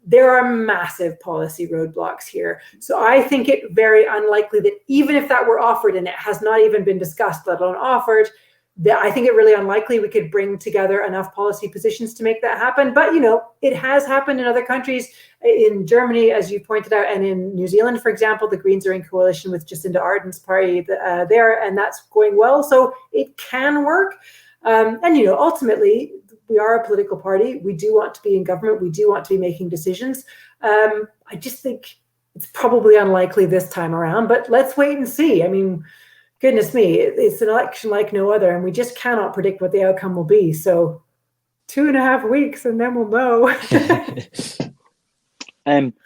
There are massive policy roadblocks here. So I think it very unlikely that even if that were offered, and it has not even been discussed, let alone offered, that I think it really unlikely we could bring together enough policy positions to make that happen. But, it has happened in other countries, in Germany, as you pointed out, and in New Zealand, for example, the Greens are in coalition with Jacinda Ardern's party there, and that's going well. So it can work. And, ultimately, we are a political party. We do want to be in government. We do want to be making decisions. I just think it's probably unlikely this time around, but let's wait and see. I mean, goodness me, it's an election like no other, and we just cannot predict what the outcome will be. So 2.5 weeks and then we'll know.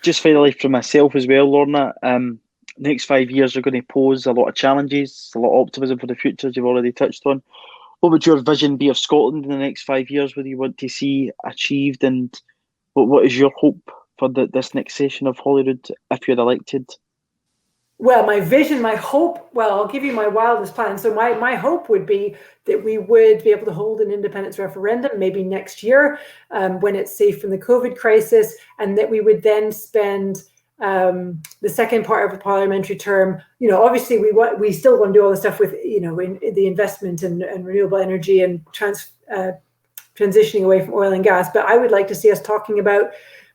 Just finally from myself as well, Lorna, the next 5 years are going to pose a lot of challenges, a lot of optimism for the future, as you've already touched on. What would your vision be of Scotland in the next 5 years? What do you want to see achieved, and what is your hope for this next session of Holyrood if you're elected? Well, my vision, my hope, I'll give you my wildest plan. So my hope would be that we would be able to hold an independence referendum maybe next year when it's safe from the COVID crisis, and that we would then spend the second part of the parliamentary term, obviously we still want to do all the stuff with, in the investment and renewable energy and transitioning away from oil and gas. But I would like to see us talking about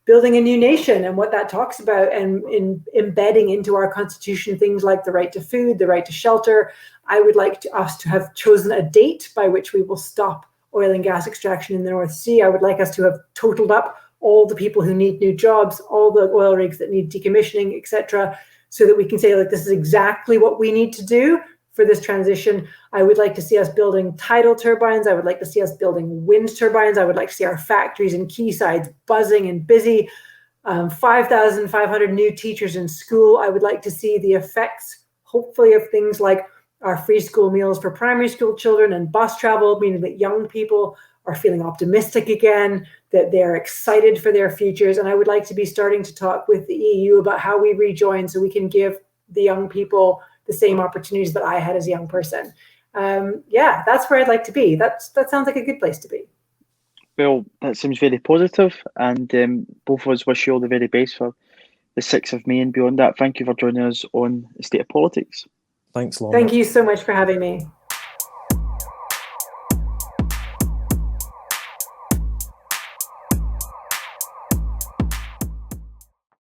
building a new nation and what that talks about, and in embedding into our constitution things like the right to food, the right to shelter. I would like us to have chosen a date by which we will stop oil and gas extraction in the North Sea. I would like us to have totaled up all the people who need new jobs, all the oil rigs that need decommissioning, etc., so that we can say, this is exactly what we need to do for this transition. I would like to see us building tidal turbines. I would like to see us building wind turbines. I would like to see our factories and quaysides buzzing and busy. 5,500 new teachers in school. I would like to see the effects, hopefully, of things like our free school meals for primary school children and bus travel, meaning that young people are feeling optimistic again, that they're excited for their futures. And I would like to be starting to talk with the EU about how we rejoin so we can give the young people the same opportunities that I had as a young person. That's where I'd like to be. That sounds like a good place to be. Well, that seems very positive, and both of us wish you all the very best for the 6th of May and beyond that. Thank you for joining us on The State of Politics. Thanks, Lorna. Thank you so much for having me.